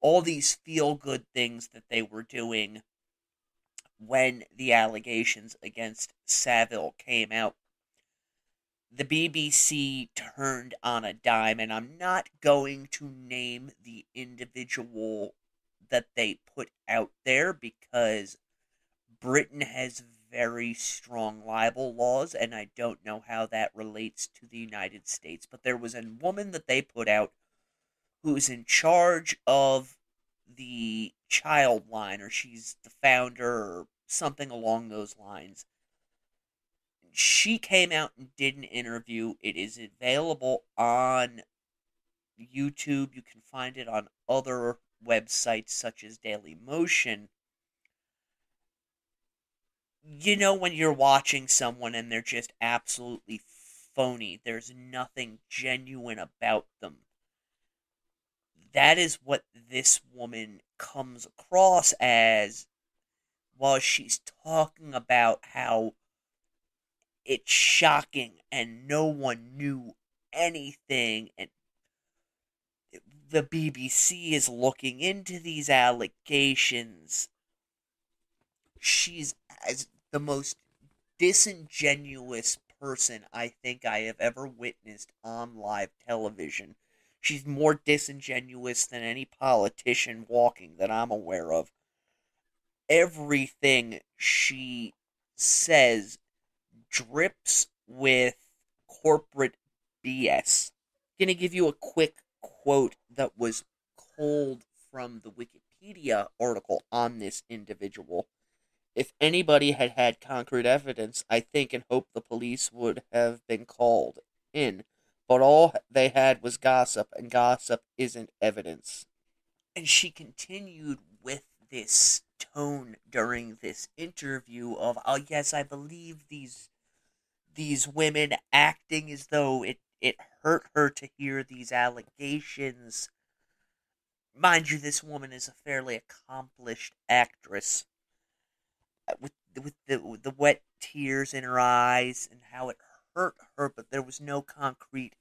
All these feel-good things that they were doing when the allegations against Savile came out. The BBC turned on a dime, and I'm not going to name the individual that they put out there because Britain has very strong libel laws, and I don't know how that relates to the United States. But there was a woman that they put out who's in charge of the child line, or she's the founder, or something along those lines. She came out and did an interview. It is available on YouTube. You can find it on other websites such as Dailymotion. You know when you're watching someone and they're just absolutely phony. There's nothing genuine about them. That is what this woman comes across as while she's talking about how it's shocking and no one knew anything, and the BBC is looking into these allegations. She's as the most disingenuous person I think I have ever witnessed on live television. She's more disingenuous than any politician walking that I'm aware of. Everything she says drips with corporate BS. I'm going to give you a quick quote that was pulled from the Wikipedia article on this individual. If anybody had had concrete evidence, I think and hope the police would have been called in. But all they had was gossip, and gossip isn't evidence. And she continued with this tone during this interview of, oh yes, I believe these women acting as though it hurt her to hear these allegations. Mind you, this woman is a fairly accomplished actress. With the wet tears in her eyes and how it hurt her, but there was no concrete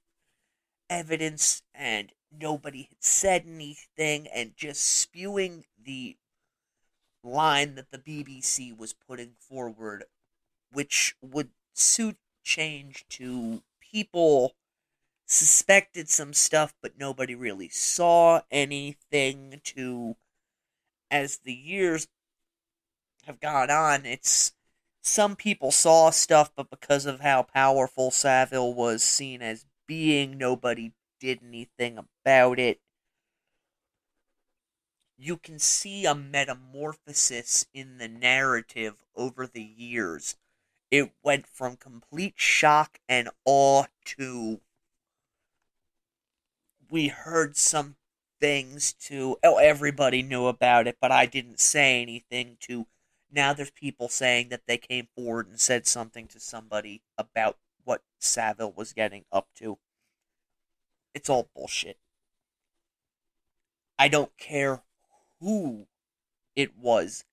evidence and nobody had said anything, and just spewing the line that the BBC was putting forward, which would suit change to people suspected some stuff but nobody really saw anything, to as the years have gone on, it's some people saw stuff, but because of how powerful Savile was seen as being, nobody did anything about it. You can see a metamorphosis in the narrative over the years. It went from complete shock and awe to, we heard some things, to, oh, everybody knew about it, but I didn't say anything, to, now there's people saying that they came forward and said something to somebody about what Savile was getting up to. It's all bullshit. I don't care who it was.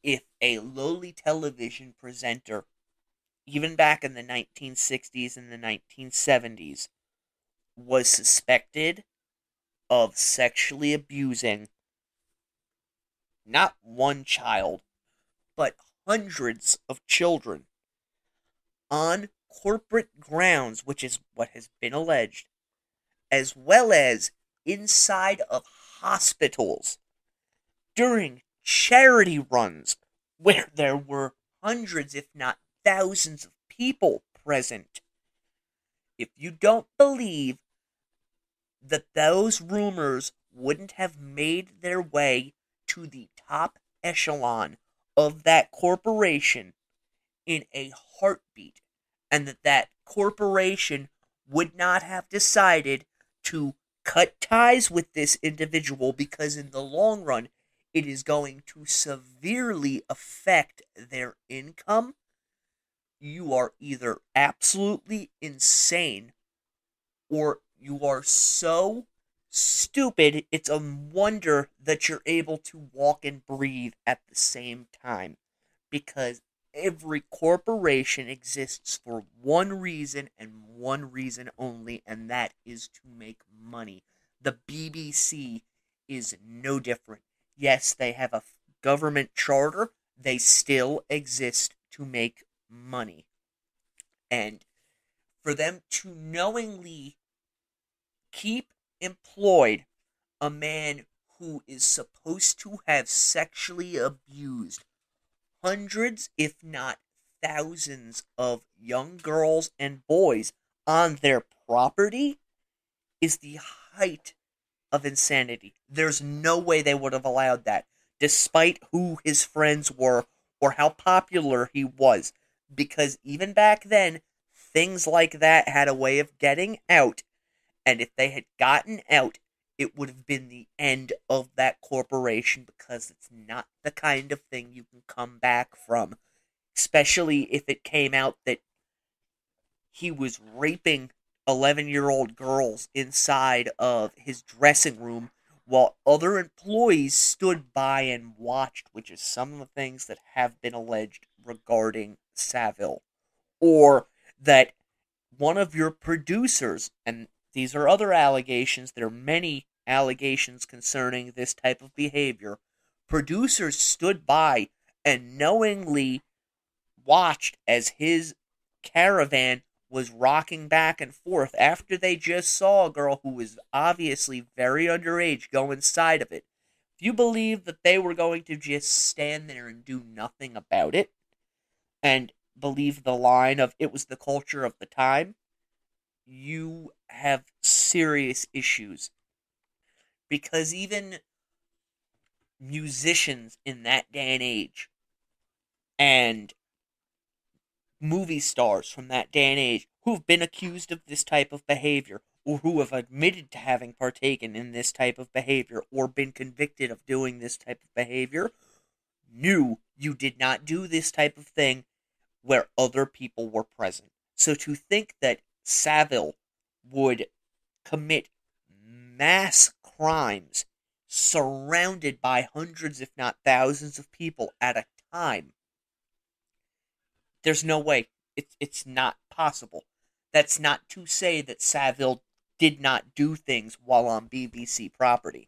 If a lowly television presenter, even back in the 1960s and the 1970s, was suspected of sexually abusing not one child, but hundreds of children on corporate grounds, which is what has been alleged, as well as inside of hospitals during charity runs where there were hundreds, if not thousands, of people present. If you don't believe that those rumors wouldn't have made their way to the top echelon of that corporation in a heartbeat, and that corporation would not have decided to cut ties with this individual because in the long run it is going to severely affect their income, you are either absolutely insane or you are so stupid it's a wonder that you're able to walk and breathe at the same time. Because every corporation exists for one reason and one reason only, and that is to make money. The BBC is no different. Yes, they have a government charter. They still exist to make money. And for them to knowingly keep employed a man who is supposed to have sexually abused hundreds, if not thousands, of young girls and boys on their property is the height of insanity. There's no way they would have allowed that, despite who his friends were or how popular he was, because even back then, things like that had a way of getting out, and if they had gotten out, it would have been the end of that corporation, because it's not the kind of thing you can come back from, especially if it came out that he was raping 11-year-old girls inside of his dressing room while other employees stood by and watched, which is some of the things that have been alleged regarding Savile. Or that one of your producers, and these are other allegations, there are many allegations concerning this type of behavior, producers stood by and knowingly watched as his caravan was rocking back and forth after they just saw a girl who was obviously very underage go inside of it. If you believe that they were going to just stand there and do nothing about it, and believe the line of it was the culture of the time, you have serious issues. Because even musicians in that day and age, and movie stars from that day and age, who've been accused of this type of behavior, or who have admitted to having partaken in this type of behavior, or been convicted of doing this type of behavior, knew you did not do this type of thing where other people were present. So to think that Savile would commit mass crimes surrounded by hundreds, if not thousands, of people at a time, there's no way. It's not possible. That's not to say that Savile did not do things while on BBC property.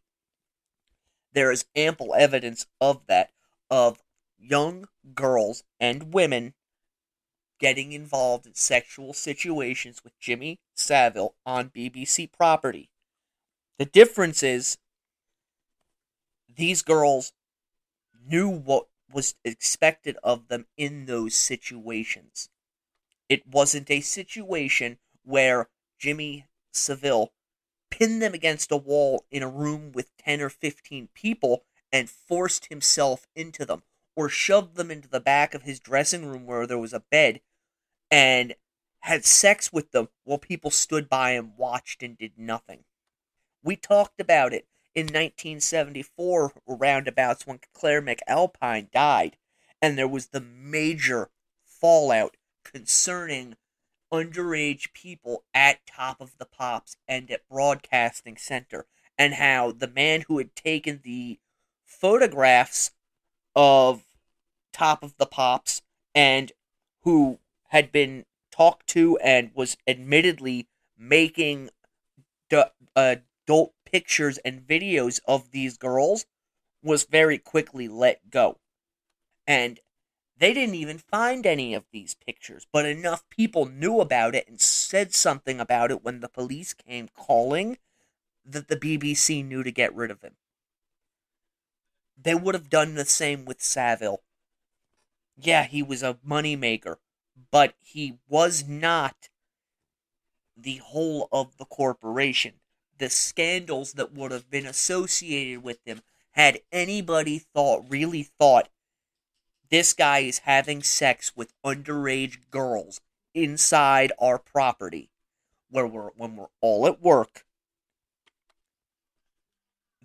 There is ample evidence of that, of young girls and women getting involved in sexual situations with Jimmy Savile on BBC property. The difference is, these girls knew what was expected of them in those situations. It wasn't a situation where Jimmy Savile pinned them against a wall in a room with 10 or 15 people and forced himself into them, or shoved them into the back of his dressing room where there was a bed and had sex with them while people stood by and watched and did nothing. We talked about it in 1974, roundabouts, when Claire McAlpine died, and there was the major fallout concerning underage people at Top of the Pops and at Broadcasting Center, and how the man who had taken the photographs of Top of the Pops and who had been talked to and was admittedly making adult pictures and videos of these girls was very quickly let go. And they didn't even find any of these pictures, but enough people knew about it and said something about it when the police came calling that the BBC knew to get rid of him. They would have done the same with Savile. Yeah, he was a moneymaker, but he was not the whole of the corporation. The scandals that would have been associated with him, had anybody really thought, this guy is having sex with underage girls inside our property, when we're all at work,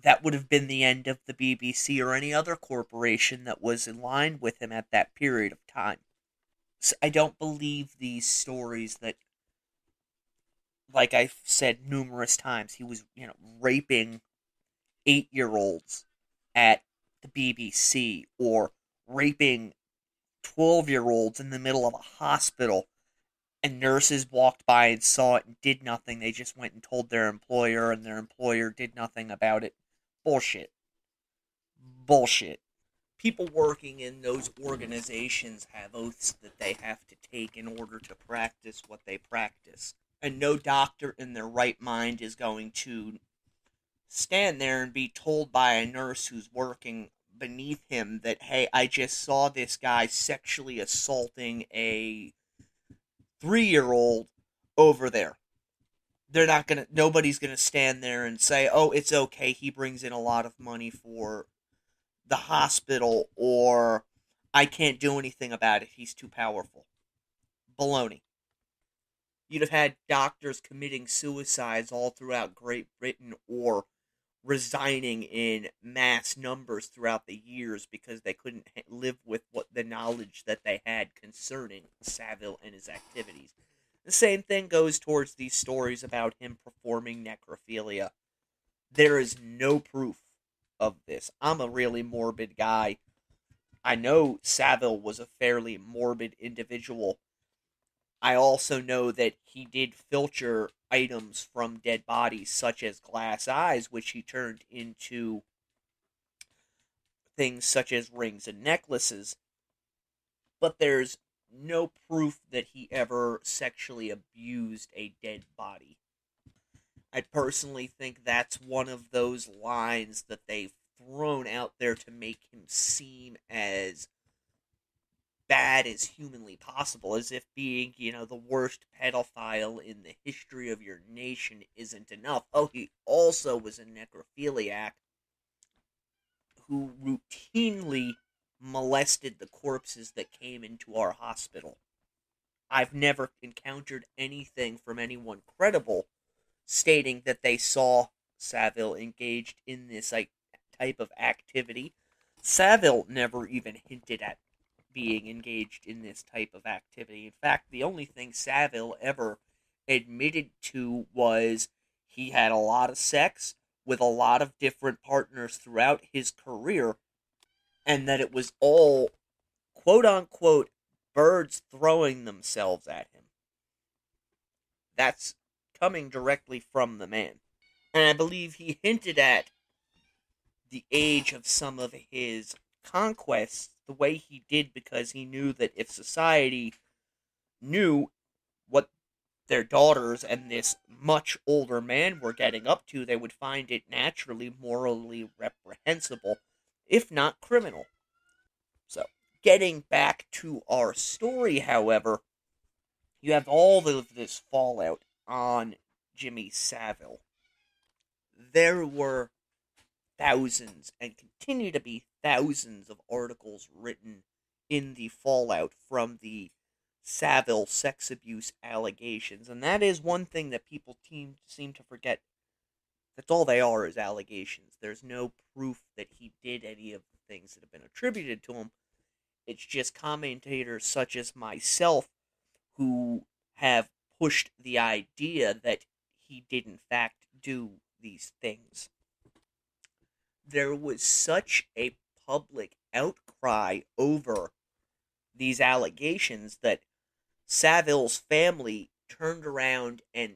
that would have been the end of the BBC or any other corporation that was in line with him at that period of time. So I don't believe these stories that, like I've said numerous times, he was, raping 8-year-olds at the BBC, or raping 12-year-olds in the middle of a hospital, and nurses walked by and saw it and did nothing. They just went and told their employer, and their employer did nothing about it. Bullshit. Bullshit. People working in those organizations have oaths that they have to take in order to practice what they practice. And no doctor in their right mind is going to stand there and be told by a nurse who's working beneath him that, hey, I just saw this guy sexually assaulting a 3-year-old over there. Nobody's gonna stand there and say, oh, it's okay, he brings in a lot of money for the hospital, or I can't do anything about it, he's too powerful. Baloney. You'd have had doctors committing suicides all throughout Great Britain, or resigning in mass numbers throughout the years because they couldn't live with the knowledge that they had concerning Savile and his activities. The same thing goes towards these stories about him performing necrophilia. There is no proof of this. I'm a really morbid guy. I know Savile was a fairly morbid individual. I also know that he did filter items from dead bodies, such as glass eyes, which he turned into things such as rings and necklaces. But there's no proof that he ever sexually abused a dead body. I personally think that's one of those lines that they've thrown out there to make him seem as bad as humanly possible, as if being, the worst pedophile in the history of your nation isn't enough. Oh, he also was a necrophiliac who routinely molested the corpses that came into our hospital. I've never encountered anything from anyone credible stating that they saw Savile engaged in this type of activity. Savile never even hinted at being engaged in this type of activity. In fact, the only thing Savile ever admitted to was he had a lot of sex with a lot of different partners throughout his career, and that it was all, quote-unquote, birds throwing themselves at him. That's coming directly from the man. And I believe he hinted at the age of some of his conquests the way he did because he knew that if society knew what their daughters and this much older man were getting up to, they would find it naturally morally reprehensible, if not criminal. So, getting back to our story, however, you have all of this fallout on Jimmy Savile. There were thousands, and continue to be thousands, of articles written in the fallout from the Savile sex abuse allegations, and that is one thing that people seem to forget. That's all they are, is allegations. There's no proof that he did any of the things that have been attributed to him. It's just commentators such as myself who have pushed the idea that he did in fact do these things. There was such a public outcry over these allegations that Savile's family turned around and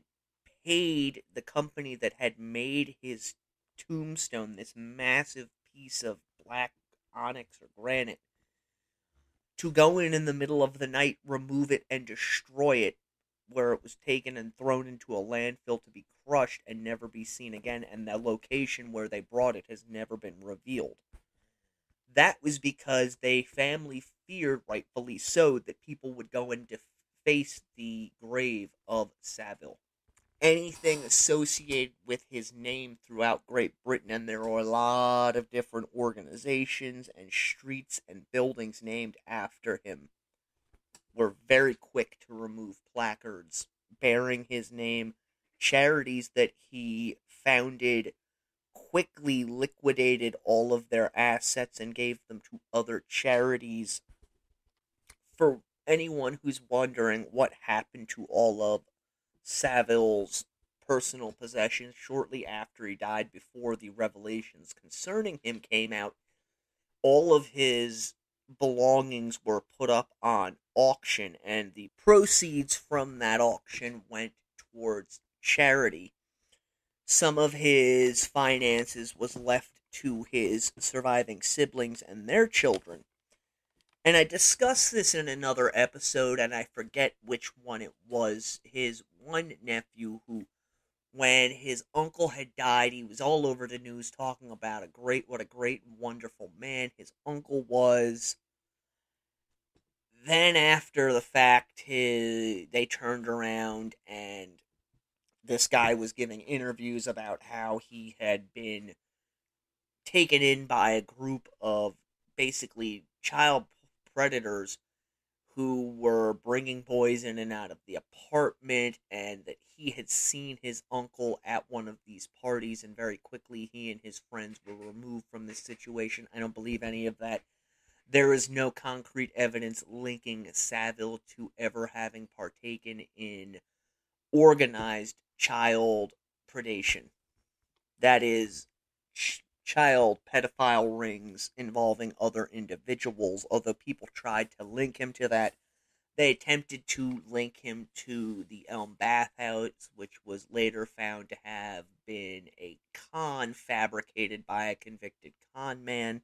paid the company that had made his tombstone, this massive piece of black onyx or granite, to go in the middle of the night, remove it, and destroy it, where it was taken and thrown into a landfill to be crushed and never be seen again, and the location where they brought it has never been revealed. That was because the family feared, rightfully so, that people would go and deface the grave of Savile. Anything associated with his name throughout Great Britain, and there are a lot of different organizations and streets and buildings named after him, were very quick to remove placards bearing his name. Charities that he founded quickly liquidated all of their assets and gave them to other charities. For anyone who's wondering what happened to all of Savile's personal possessions shortly after he died, before the revelations concerning him came out, all of his belongings were put up on auction, and the proceeds from that auction went towards charity. Some of his finances was left to his surviving siblings and their children. And I discussed this in another episode, and I forget which one it was. His one nephew who, when his uncle had died, he was all over the news talking about what a great and wonderful man his uncle was. Then after the fact, they turned around and this guy was giving interviews about how he had been taken in by a group of basically child predators who were bringing boys in and out of the apartment, and that he had seen his uncle at one of these parties, and very quickly he and his friends were removed from this situation. I don't believe any of that. There is no concrete evidence linking Savile to ever having partaken in organized child predation. That is, child pedophile rings involving other individuals, although people tried to link him to that. They attempted to link him to the Elm Bathhouse, which was later found to have been a con fabricated by a convicted con man.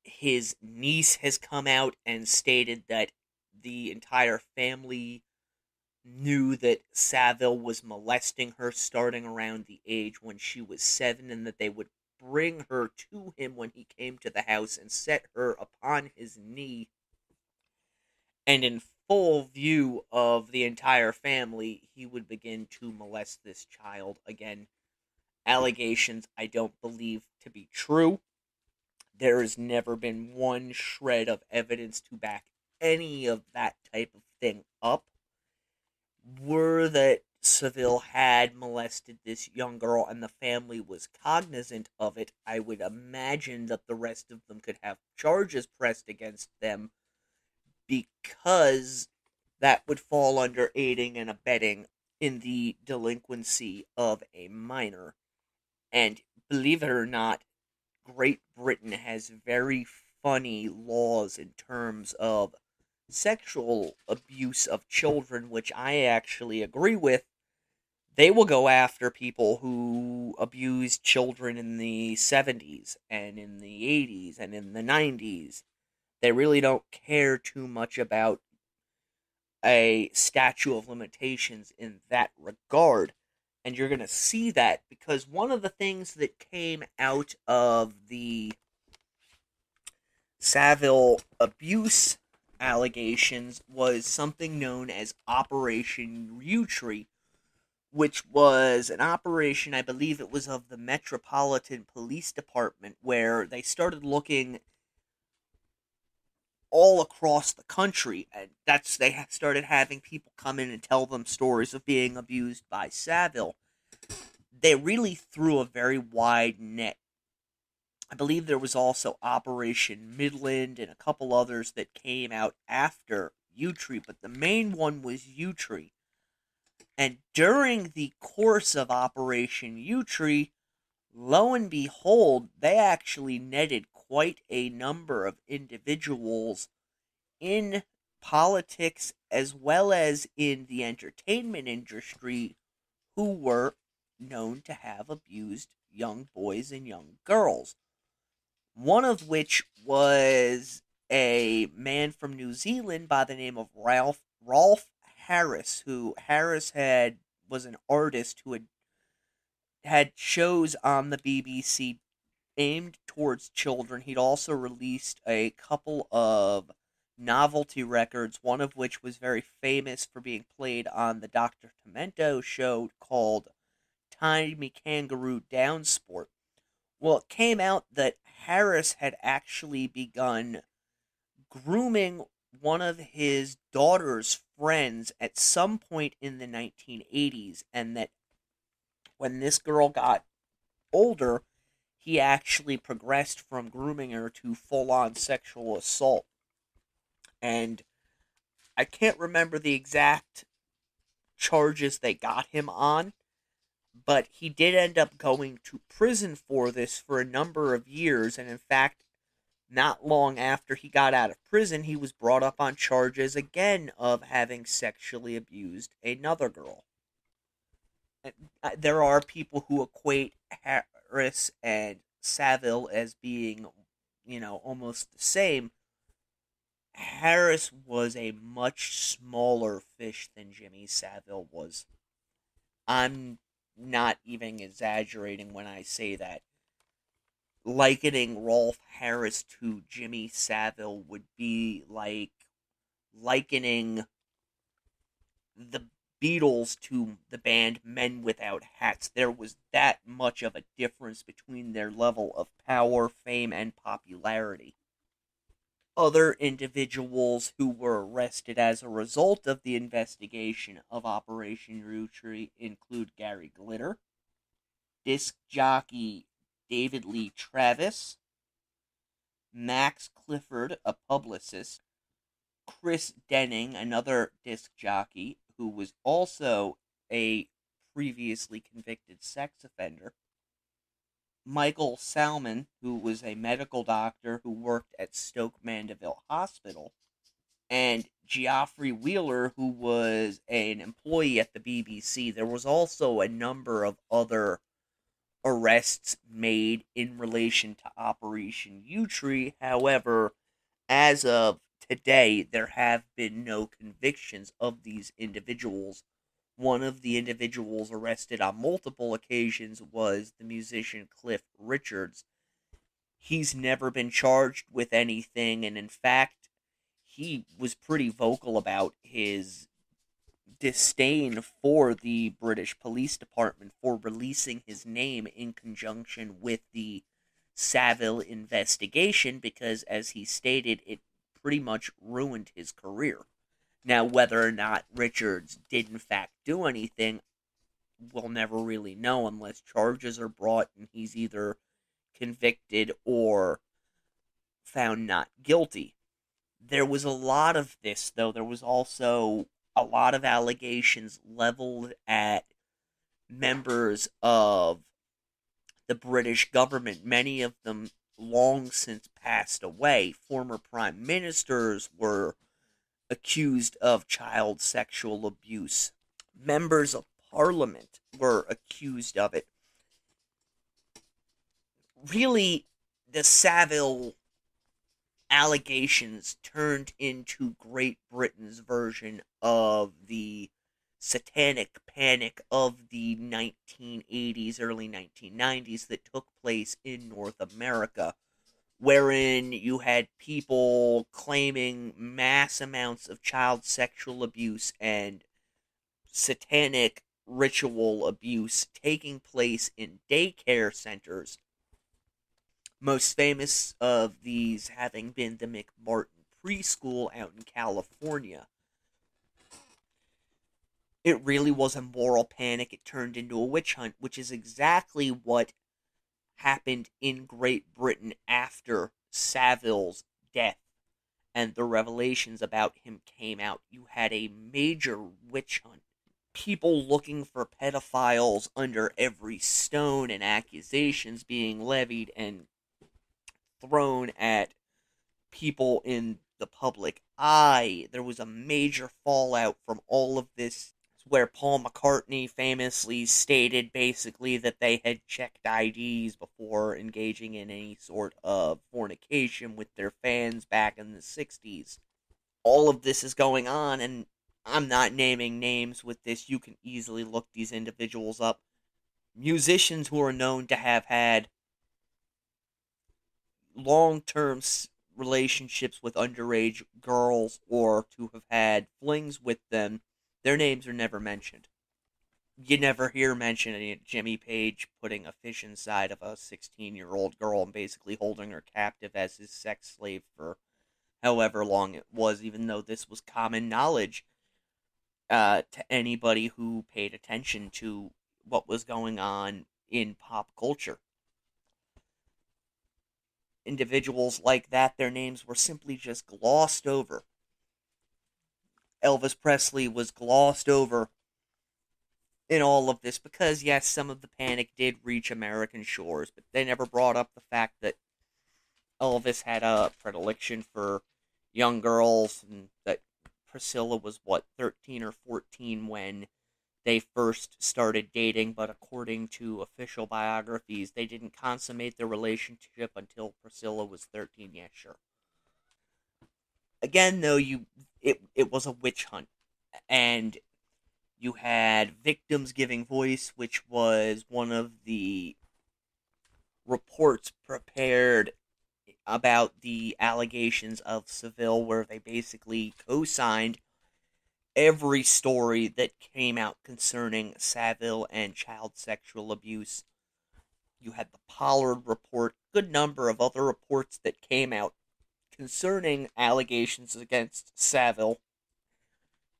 His niece has come out and stated that the entire family knew that Savile was molesting her starting around the age when she was 7, and that they would bring her to him when he came to the house and set her upon his knee, and in full view of the entire family, he would begin to molest this child. Again, allegations I don't believe to be true. There has never been one shred of evidence to back any of that type of thing up. Were that Savile had molested this young girl and the family was cognizant of it, I would imagine that the rest of them could have charges pressed against them, because that would fall under aiding and abetting in the delinquency of a minor. And believe it or not, Great Britain has very funny laws in terms of sexual abuse of children, which I actually agree with. They will go after people who abused children in the 70s and in the 80s and in the 90s. They really don't care too much about a statute of limitations in that regard. And you're going to see that because one of the things that came out of the Savile abuse allegations was something known as Operation U-Tree, which was an operation, I believe it was of the Metropolitan Police Department, where they started looking all across the country, and they started having people come in and tell them stories of being abused by Savile. They really threw a very wide net. I believe there was also Operation Midland and a couple others that came out after U-Tree, but the main one was U-Tree. And during the course of Operation U-Tree, lo and behold, they actually netted quite a number of individuals in politics as well as in the entertainment industry who were known to have abused young boys and young girls. One of which was a man from New Zealand by the name of Rolf Harris, who was an artist who had shows on the BBC aimed towards children. He'd also released a couple of novelty records, one of which was very famous for being played on the Dr. Demento show called Tiny Kangaroo Down Sport. Well, it came out that Harris had actually begun grooming one of his daughter's friends at some point in the 1980s, and that when this girl got older, he actually progressed from grooming her to full-on sexual assault. And I can't remember the exact charges they got him on, but he did end up going to prison for this for a number of years, and in fact, Not long after he got out of prison, he was brought up on charges again of having sexually abused another girl. There are people who equate Harris and Savile as being, almost the same. Harris was a much smaller fish than Jimmy Savile was. I'm not even exaggerating when I say that. Likening Rolf Harris to Jimmy Savile would be like likening the Beatles to the band Men Without Hats. There was that much of a difference between their level of power, fame, and popularity. Other individuals who were arrested as a result of the investigation of Operation Yewtree include Gary Glitter, disc jockey David Lee Travis, Max Clifford, a publicist, Chris Denning, another disc jockey who was also a previously convicted sex offender, Michael Salmon, who was a medical doctor who worked at Stoke Mandeville Hospital, and Geoffrey Wheeler, who was an employee at the BBC. There was also a number of other arrests made in relation to Operation Yewtree. However, as of today, there have been no convictions of these individuals. One of the individuals arrested on multiple occasions was the musician Cliff Richards. He's never been charged with anything, and in fact, he was pretty vocal about his disdain for the British Police Department for releasing his name in conjunction with the Savile investigation, because, as he stated, it pretty much ruined his career. Now, whether or not Richards did in fact do anything, we'll never really know unless charges are brought and he's either convicted or found not guilty. There was a lot of this, though. There was also a lot of allegations leveled at members of the British government, many of them long since passed away. Former prime ministers were accused of child sexual abuse. Members of parliament were accused of it. Really, the Savile allegations turned into Great Britain's version of the satanic panic of the 1980s, early 1990s that took place in North America, wherein you had people claiming mass amounts of child sexual abuse and satanic ritual abuse taking place in daycare centers. Most famous of these having been the McMartin Preschool out in California. It really was a moral panic. It turned into a witch hunt, which is exactly what happened in Great Britain after Savile's death and the revelations about him came out. You had a major witch hunt. People looking for pedophiles under every stone, and accusations being levied and thrown at people in the public eye. There was a major fallout from all of this, where Paul McCartney famously stated basically that they had checked IDs before engaging in any sort of fornication with their fans back in the 60s. All of this is going on, and I'm not naming names with this. You can easily look these individuals up. Musicians who are known to have had long-term relationships with underage girls or to have had flings with them, their names are never mentioned. You never hear mention of Jimmy Page putting a fish inside of a 16-year-old girl and basically holding her captive as his sex slave for however long it was, even though this was common knowledge to anybody who paid attention to what was going on in pop culture. Individuals like that, their names were simply just glossed over. Elvis Presley was glossed over in all of this because, yes, some of the panic did reach American shores, but they never brought up the fact that Elvis had a predilection for young girls, and that Priscilla was, 13 or 14 when they first started dating, but according to official biographies, they didn't consummate their relationship until Priscilla was 13. Yeah, sure. Again, though, it was a witch hunt, and you had victims giving voice, which was one of the reports prepared about the allegations of Savile, where they basically co-signed every story that came out concerning Savile and child sexual abuse. You had the Pollard report, good number of other reports that came out concerning allegations against Savile.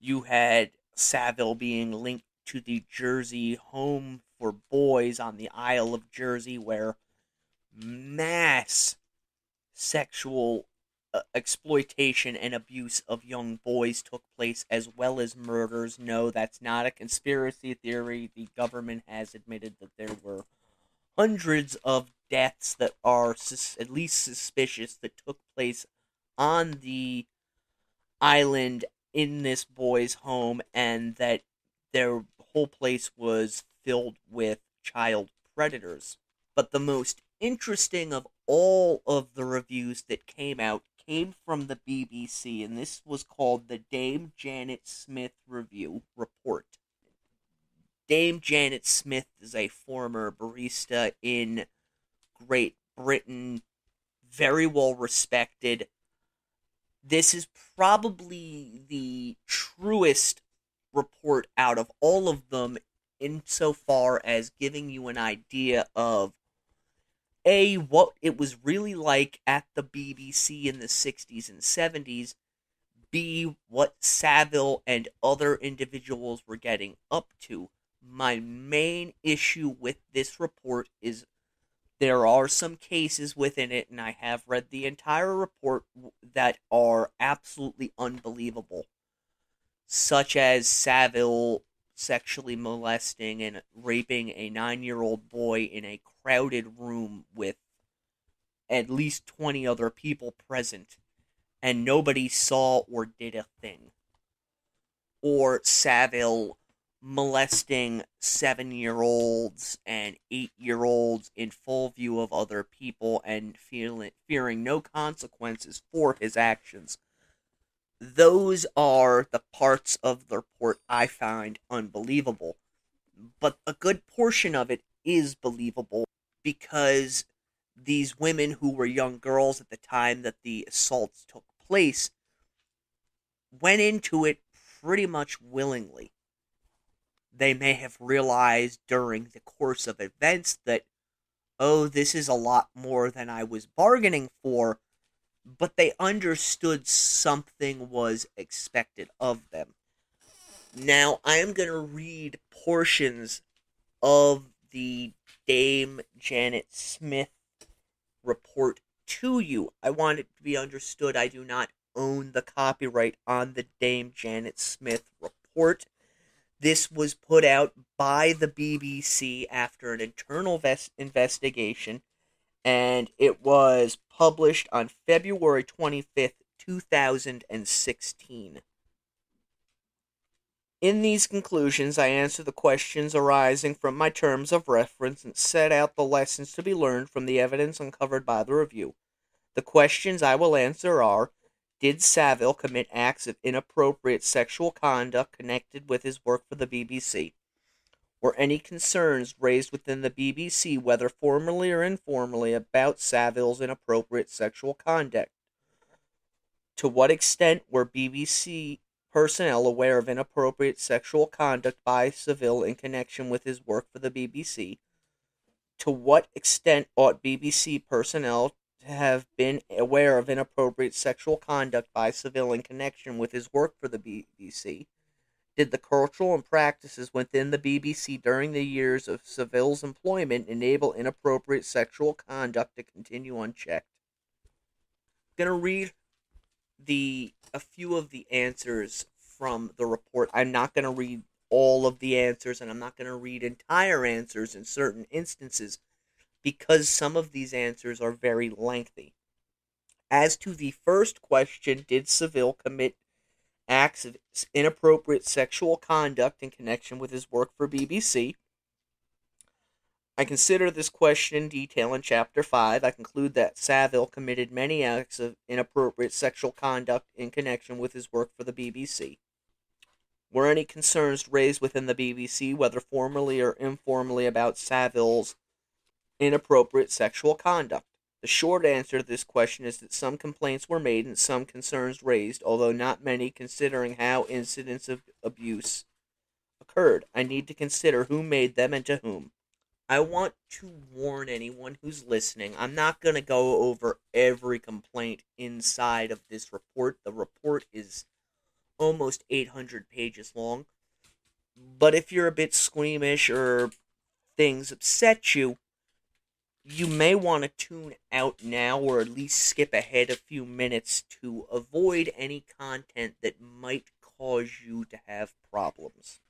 You had Savile being linked to the Jersey home for boys on the Isle of Jersey, where mass sexual exploitation and abuse of young boys took place, as well as murders. No, that's not a conspiracy theory. The government has admitted that there were hundreds of deaths that are at least suspicious that took place on the island in this boy's home, and that their whole place was filled with child predators. But the most interesting of all of the reviews that came out came from the BBC, and this was called the Dame Janet Smith Review Report. Dame Janet Smith is a former barista in Great Britain, very well respected. This is probably the truest report out of all of them, insofar as giving you an idea of A, what it was really like at the BBC in the 60s and 70s, B, what Savile and other individuals were getting up to. My main issue with this report is there are some cases within it, and I have read the entire report, that are absolutely unbelievable, such as Savile sexually molesting and raping a 9-year-old boy in a crowded room with at least 20 other people present, and nobody saw or did a thing. Or Savile molesting 7-year-olds and 8-year-olds in full view of other people and fearing no consequences for his actions. Those are the parts of the report I find unbelievable. But a good portion of it is believable, because these women, who were young girls at the time that the assaults took place, went into it pretty much willingly. They may have realized during the course of events that, oh, this is a lot more than I was bargaining for, but they understood something was expected of them. Now, I am going to read portions of the Dame Janet Smith report to you. I want it to be understood I do not own the copyright on the Dame Janet Smith report. This was put out by the BBC after an internal investigation, and it was published on February 25th, 2016. In these conclusions, I answer the questions arising from my terms of reference and set out the lessons to be learned from the evidence uncovered by the review. The questions I will answer are: did Savile commit acts of inappropriate sexual conduct connected with his work for the BBC? Were any concerns raised within the BBC, whether formally or informally, about Savile's inappropriate sexual conduct? To what extent were BBC personnel aware of inappropriate sexual conduct by Savile in connection with his work for the BBC? To what extent ought BBC personnel to have been aware of inappropriate sexual conduct by Savile in connection with his work for the BBC? Did the cultural and practices within the BBC during the years of Savile's employment enable inappropriate sexual conduct to continue unchecked? I'm going to read a few of the answers from the report. I'm not going to read all of the answers, and I'm not going to read entire answers in certain instances, because some of these answers are very lengthy. As to the first question, did Savile commit acts of inappropriate sexual conduct in connection with his work for BBC? I consider this question in detail in Chapter 5. I conclude that Savile committed many acts of inappropriate sexual conduct in connection with his work for the BBC. Were any concerns raised within the BBC, whether formally or informally, about Savile's inappropriate sexual conduct? The short answer to this question is that some complaints were made and some concerns raised, although not many, considering how incidents of abuse occurred. I need to consider who made them and to whom. I want to warn anyone who's listening, I'm not going to go over every complaint inside of this report. The report is almost 800 pages long. But if you're a bit squeamish or things upset you, you may want to tune out now or at least skip ahead a few minutes to avoid any content that might cause you to have problems.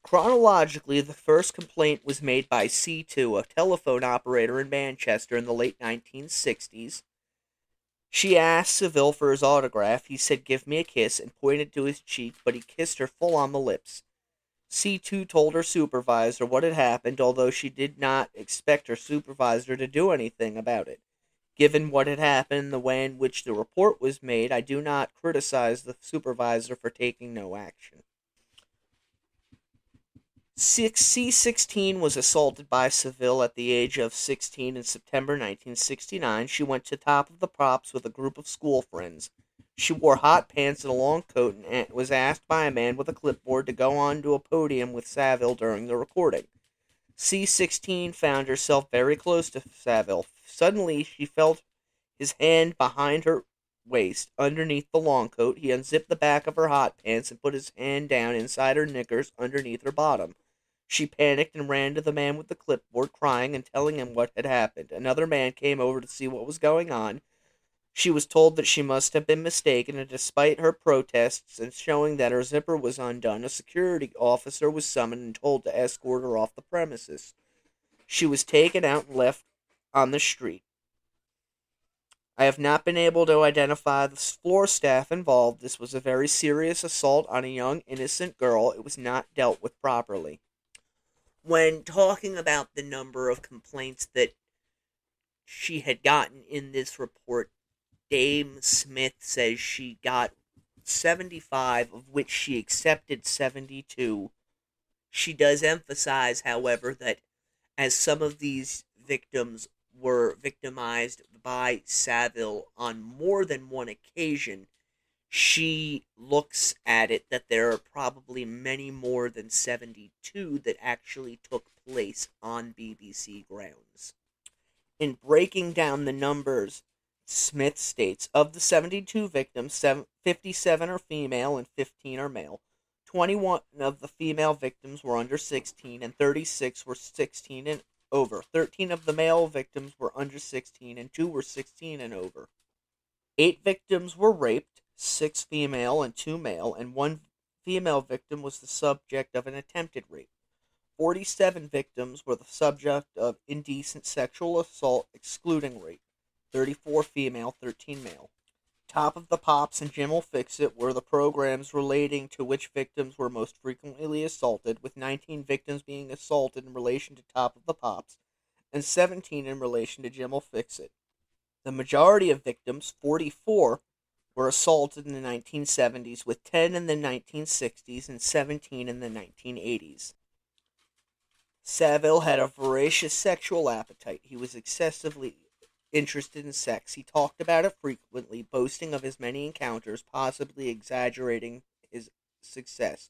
Chronologically, the first complaint was made by C2, a telephone operator in Manchester in the late 1960s. She asked Savile for his autograph. He said, "Give me a kiss," and pointed to his cheek, but he kissed her full on the lips. C2 told her supervisor what had happened, although she did not expect her supervisor to do anything about it. Given what had happened and the way in which the report was made, I do not criticize the supervisor for taking no action. C16 was assaulted by Savile at the age of 16 in September 1969. She went to Top of the Pops with a group of school friends. She wore hot pants and a long coat and was asked by a man with a clipboard to go onto a podium with Savile during the recording. C16 found herself very close to Savile. Suddenly, she felt his hand behind her waist, underneath the long coat. He unzipped the back of her hot pants and put his hand down inside her knickers underneath her bottom. She panicked and ran to the man with the clipboard, crying and telling him what had happened. Another man came over to see what was going on. She was told that she must have been mistaken, and despite her protests and showing that her zipper was undone, a security officer was summoned and told to escort her off the premises. She was taken out and left on the street. I have not been able to identify the floor staff involved. This was a very serious assault on a young, innocent girl. It was not dealt with properly. When talking about the number of complaints that she had gotten in this report, Dame Smith says she got 75, of which she accepted 72. She does emphasize, however, that as some of these victims were victimized by Savile on more than one occasion, she looks at it that there are probably many more than 72 that actually took place on BBC grounds. In breaking down the numbers, Smith states, of the 72 victims, 57 are female and 15 are male. 21 of the female victims were under 16 and 36 were 16 and over. 13 of the male victims were under 16 and 2 were 16 and over. 8 victims were raped, 6 female and 2 male, and 1 female victim was the subject of an attempted rape. 47 victims were the subject of indecent sexual assault, excluding rape. 34 female, 13 male. Top of the Pops and Jim'll Fix It were the programs relating to which victims were most frequently assaulted, with 19 victims being assaulted in relation to Top of the Pops, and 17 in relation to Jim'll Fix It. The majority of victims, 44, were assaulted in the 1970s, with 10 in the 1960s and 17 in the 1980s. Savile had a voracious sexual appetite. He was excessively interested in sex. He talked about it frequently, boasting of his many encounters, possibly exaggerating his success.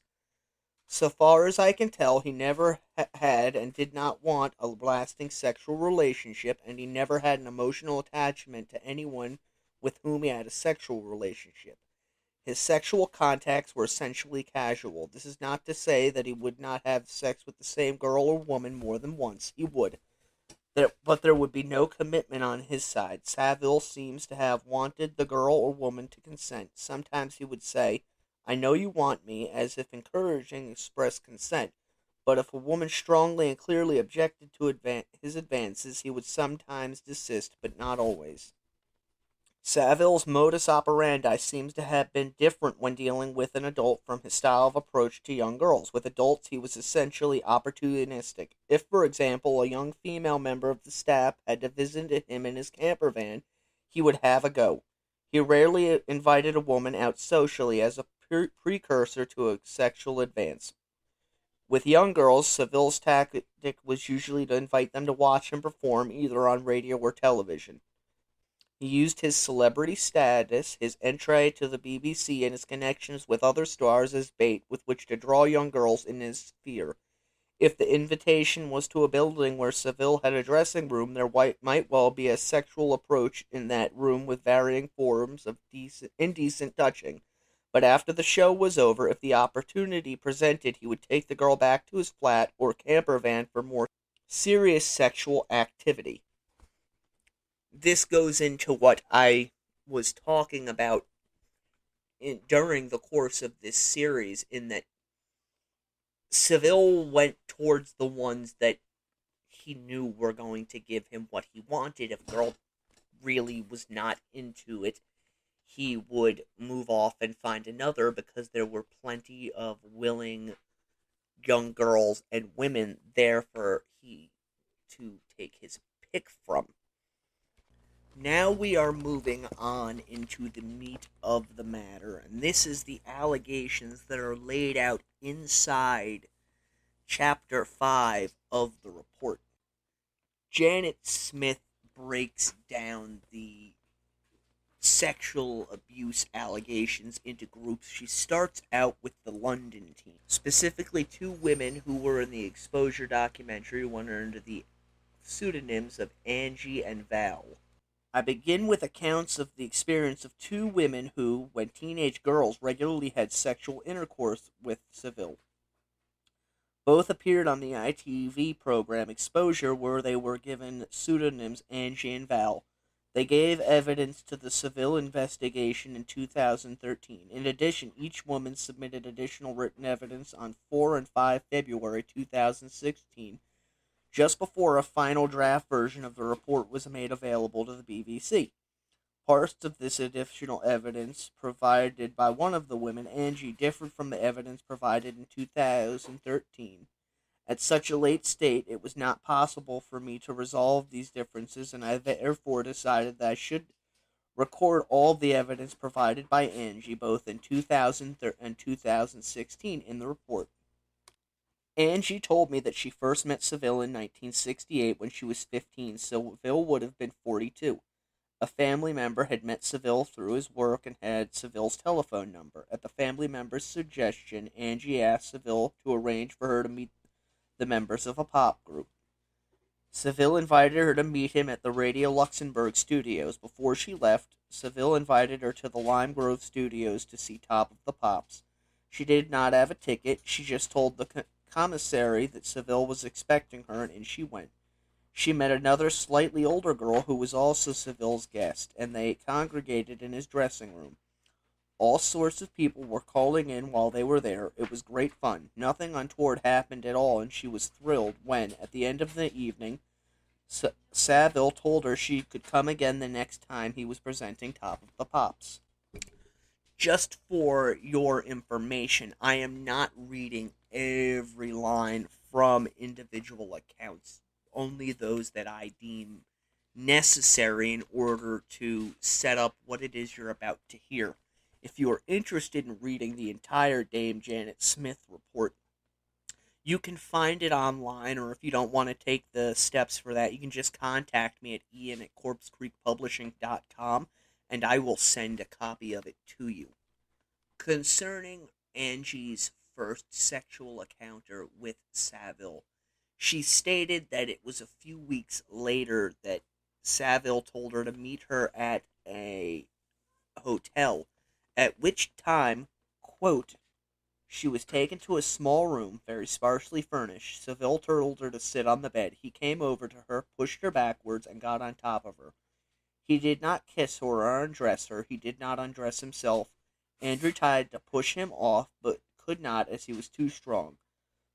So far as I can tell, he never had and did not want a lasting sexual relationship, and he never had an emotional attachment to anyone with whom he had a sexual relationship. His sexual contacts were essentially casual. This is not to say that he would not have sex with the same girl or woman more than once. He would. But there would be no commitment on his side. Savile seems to have wanted the girl or woman to consent. Sometimes he would say, "I know you want me," as if encouraging express consent. But if a woman strongly and clearly objected to his advances, he would sometimes desist, but not always. Savile's modus operandi seems to have been different when dealing with an adult from his style of approach to young girls. With adults, he was essentially opportunistic. If, for example, a young female member of the staff had to visit him in his camper van, he would have a go. He rarely invited a woman out socially as a precursor to a sexual advance. With young girls, Savile's tactic was usually to invite them to watch him perform either on radio or television. He used his celebrity status, his entree to the BBC, and his connections with other stars as bait with which to draw young girls in his sphere. If the invitation was to a building where Savile had a dressing room, there might well be a sexual approach in that room with varying forms of indecent touching. But after the show was over, if the opportunity presented, he would take the girl back to his flat or camper van for more serious sexual activity. This goes into what I was talking about during the course of this series, in that Savile went towards the ones that he knew were going to give him what he wanted. If a girl really was not into it, he would move off and find another, because there were plenty of willing young girls and women there for he to take his pick from. Now we are moving on into the meat of the matter, and this is the allegations that are laid out inside Chapter 5 of the report. Janet Smith breaks down the sexual abuse allegations into groups. She starts out with the London team, specifically 2 women who were in the exposure documentary, one under the pseudonyms of Angie and Val. I begin with accounts of the experience of 2 women who, when teenage girls, regularly had sexual intercourse with Savile. Both appeared on the ITV program Exposure, where they were given pseudonyms Angie and Val. They gave evidence to the Savile investigation in 2013. In addition, each woman submitted additional written evidence on 4 and 5 February 2016, just before a final draft version of the report was made available to the BBC. Parts of this additional evidence provided by one of the women, Angie, differed from the evidence provided in 2013. At such a late state, it was not possible for me to resolve these differences, and I therefore decided that I should record all the evidence provided by Angie, both in 2000 and 2016, in the report. Angie told me that she first met Savile in 1968 when she was 15. Savile would have been 42. A family member had met Savile through his work and had Savile's telephone number. At the family member's suggestion, Angie asked Savile to arrange for her to meet the members of a pop group. Savile invited her to meet him at the Radio Luxembourg studios. Before she left, Savile invited her to the Lime Grove studios to see Top of the Pops. She did not have a ticket. She just told the commissary that Savile was expecting her, and she went. She met another slightly older girl who was also Savile's guest, and they congregated in his dressing room. All sorts of people were calling in while they were there. It was great fun. Nothing untoward happened at all, and she was thrilled when, at the end of the evening, Savile told her she could come again the next time he was presenting Top of the Pops. Just for your information, I am not reading every line from individual accounts, only those that I deem necessary in order to set up what it is you're about to hear. If you are interested in reading the entire Dame Janet Smith report, you can find it online, or if you don't want to take the steps for that, you can just contact me at ian@corpsecreekpublishing.com, and I will send a copy of it to you. Concerning Angie's first sexual encounter with Savile, she stated that it was a few weeks later that Savile told her to meet her at a hotel, at which time, quote, she was taken to a small room, very sparsely furnished. Savile told her to sit on the bed. He came over to her, pushed her backwards, and got on top of her. He did not kiss her or undress her. He did not undress himself. Andrew tried to push him off, but could not, as he was too strong.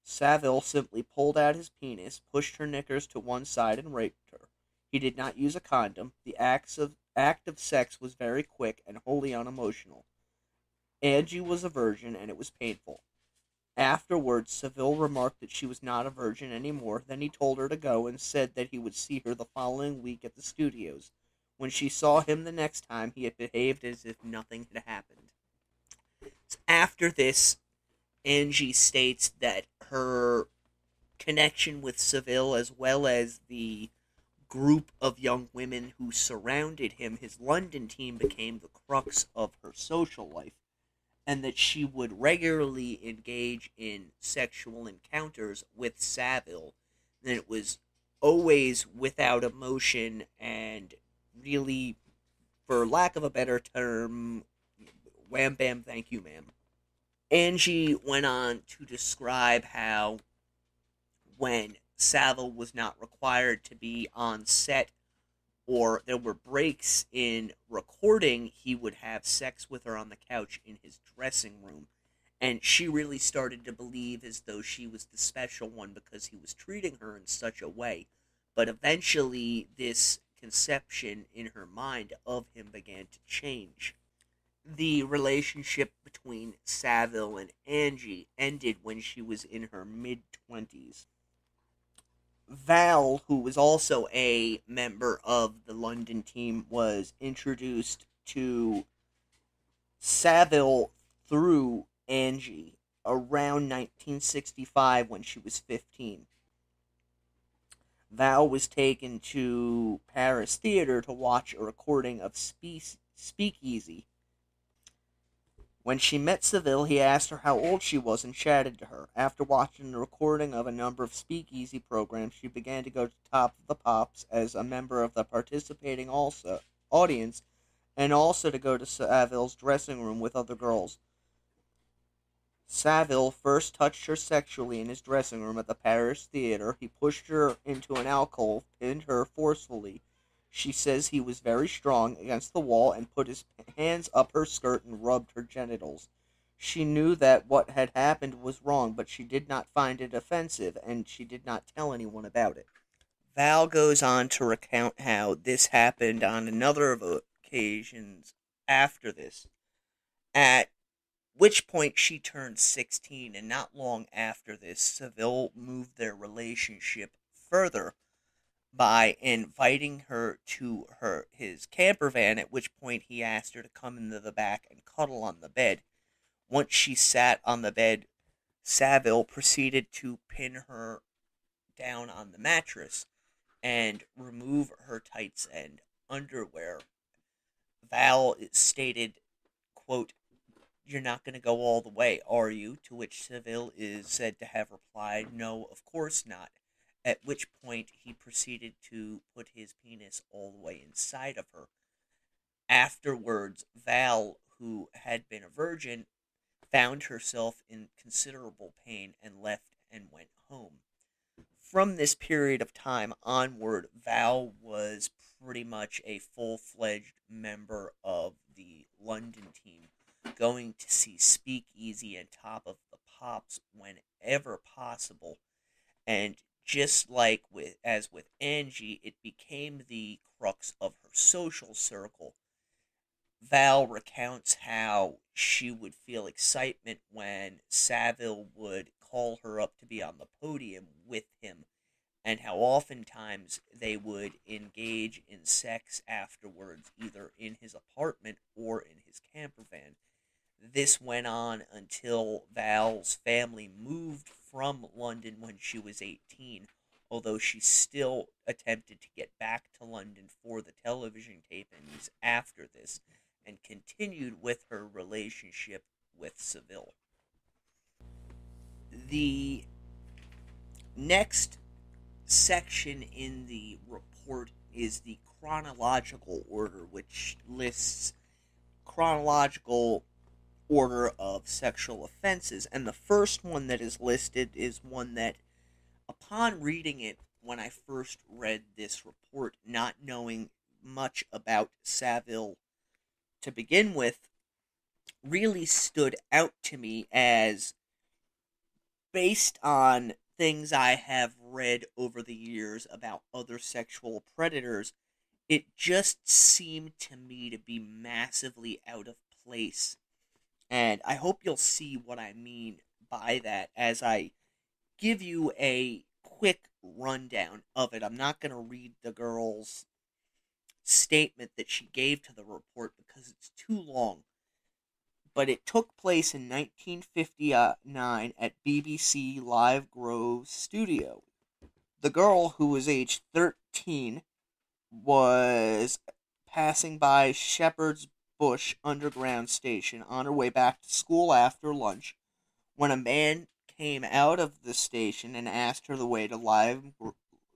Savile simply pulled out his penis, pushed her knickers to one side, and raped her. He did not use a condom. The acts act of sex was very quick and wholly unemotional. Angie was a virgin, and it was painful. Afterwards, Savile remarked that she was not a virgin anymore. Then he told her to go and said that he would see her the following week at the studios. When she saw him the next time, he had behaved as if nothing had happened. After this, Angie states that her connection with Savile, as well as the group of young women who surrounded him, his London team, became the crux of her social life, and that she would regularly engage in sexual encounters with Savile. And it was always without emotion and really, for lack of a better term, wham bam thank you ma'am. Angie went on to describe how when Savile was not required to be on set or there were breaks in recording, he would have sex with her on the couch in his dressing room. And she really started to believe as though she was the special one because he was treating her in such a way. But eventually, this conception in her mind of him began to change. The relationship between Savile and Angie ended when she was in her mid-20s. Val, who was also a member of the London team, was introduced to Savile through Angie around 1965 when she was 15. Val was taken to Paris Theatre to watch a recording of Speakeasy. When she met Savile, he asked her how old she was and chatted to her. After watching the recording of a number of Speakeasy programs, she began to go to Top of the Pops as a member of the participating audience, and also to go to Savile's dressing room with other girls. Savile first touched her sexually in his dressing room at the Paris Theatre. He pushed her into an alcove, pinned her forcefully. She says he was very strong against the wall and put his hands up her skirt and rubbed her genitals. She knew that what had happened was wrong, but she did not find it offensive, and she did not tell anyone about it. Val goes on to recount how this happened on another of occasions after this, at which point she turned 16, and not long after this, Savile moved their relationship further by inviting her to his camper van, at which point he asked her to come into the back and cuddle on the bed. Once she sat on the bed, Savile proceeded to pin her down on the mattress and remove her tights and underwear. Val stated, quote, "You're not going to go all the way, are you?" To which Savile is said to have replied, "No, of course not." At which point he proceeded to put his penis all the way inside of her. Afterwards, Val, who had been a virgin, found herself in considerable pain and left and went home. From this period of time onward, Val was pretty much a full-fledged member of the London team, going to see Speakeasy and Top of the Pops whenever possible. And just like with Angie, it became the crux of her social circle. Val recounts how she would feel excitement when Savile would call her up to be on the podium with him, and how oftentimes they would engage in sex afterwards, either in his apartment or in his camper van. This went on until Val's family moved from London when she was 18, although she still attempted to get back to London for the television tapings after this, and continued with her relationship with Savile. The next section in the report is the chronological order, which lists chronological order of sexual offenses, and the first one that is listed is one that, upon reading it, when I first read this report, not knowing much about Savile to begin with, really stood out to me as, based on things I have read over the years about other sexual predators, it just seemed to me to be massively out of place. And I hope you'll see what I mean by that as I give you a quick rundown of it. I'm not going to read the girl's statement that she gave to the report because it's too long. But it took place in 1959 at BBC Live Grove Studio. The girl, who was age 13, was passing by Shepherd's Bush Underground Station on her way back to school after lunch when a man came out of the station and asked her the way to Live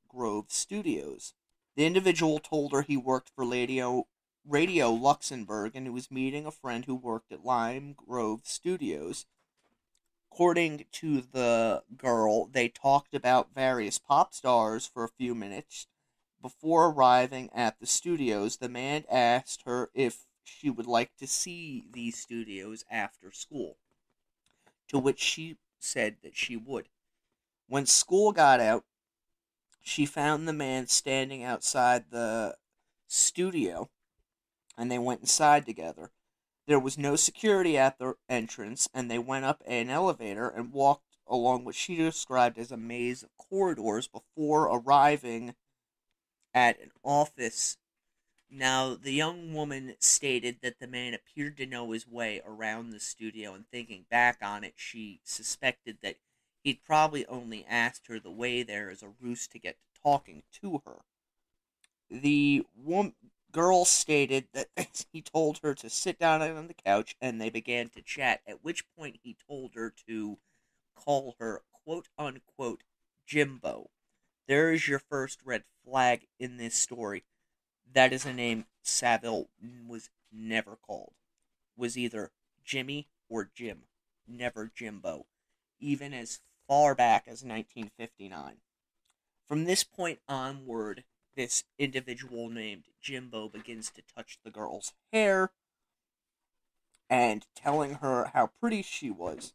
Grove Studios. The individual told her he worked for Radio Luxembourg and he was meeting a friend who worked at Lime Grove Studios. According to the girl, they talked about various pop stars for a few minutes. Before arriving at the studios, the man asked her if she would like to see these studios after school, to which she said that she would. When school got out, she found the man standing outside the studio, and they went inside together. There was no security at the entrance, and they went up an elevator and walked along what she described as a maze of corridors before arriving at an office. Now, the young woman stated that the man appeared to know his way around the studio, and thinking back on it, she suspected that he'd probably only asked her the way there as a ruse to get to talking to her. The girl stated that he told her to sit down on the couch, and they began to chat, at which point he told her to call her quote-unquote Jimbo. There is your first red flag in this story. That is a name Savile was never called. Was either Jimmy or Jim, never Jimbo, even as far back as 1959. From this point onward, this individual named Jimbo begins to touch the girl's hair and telling her how pretty she was.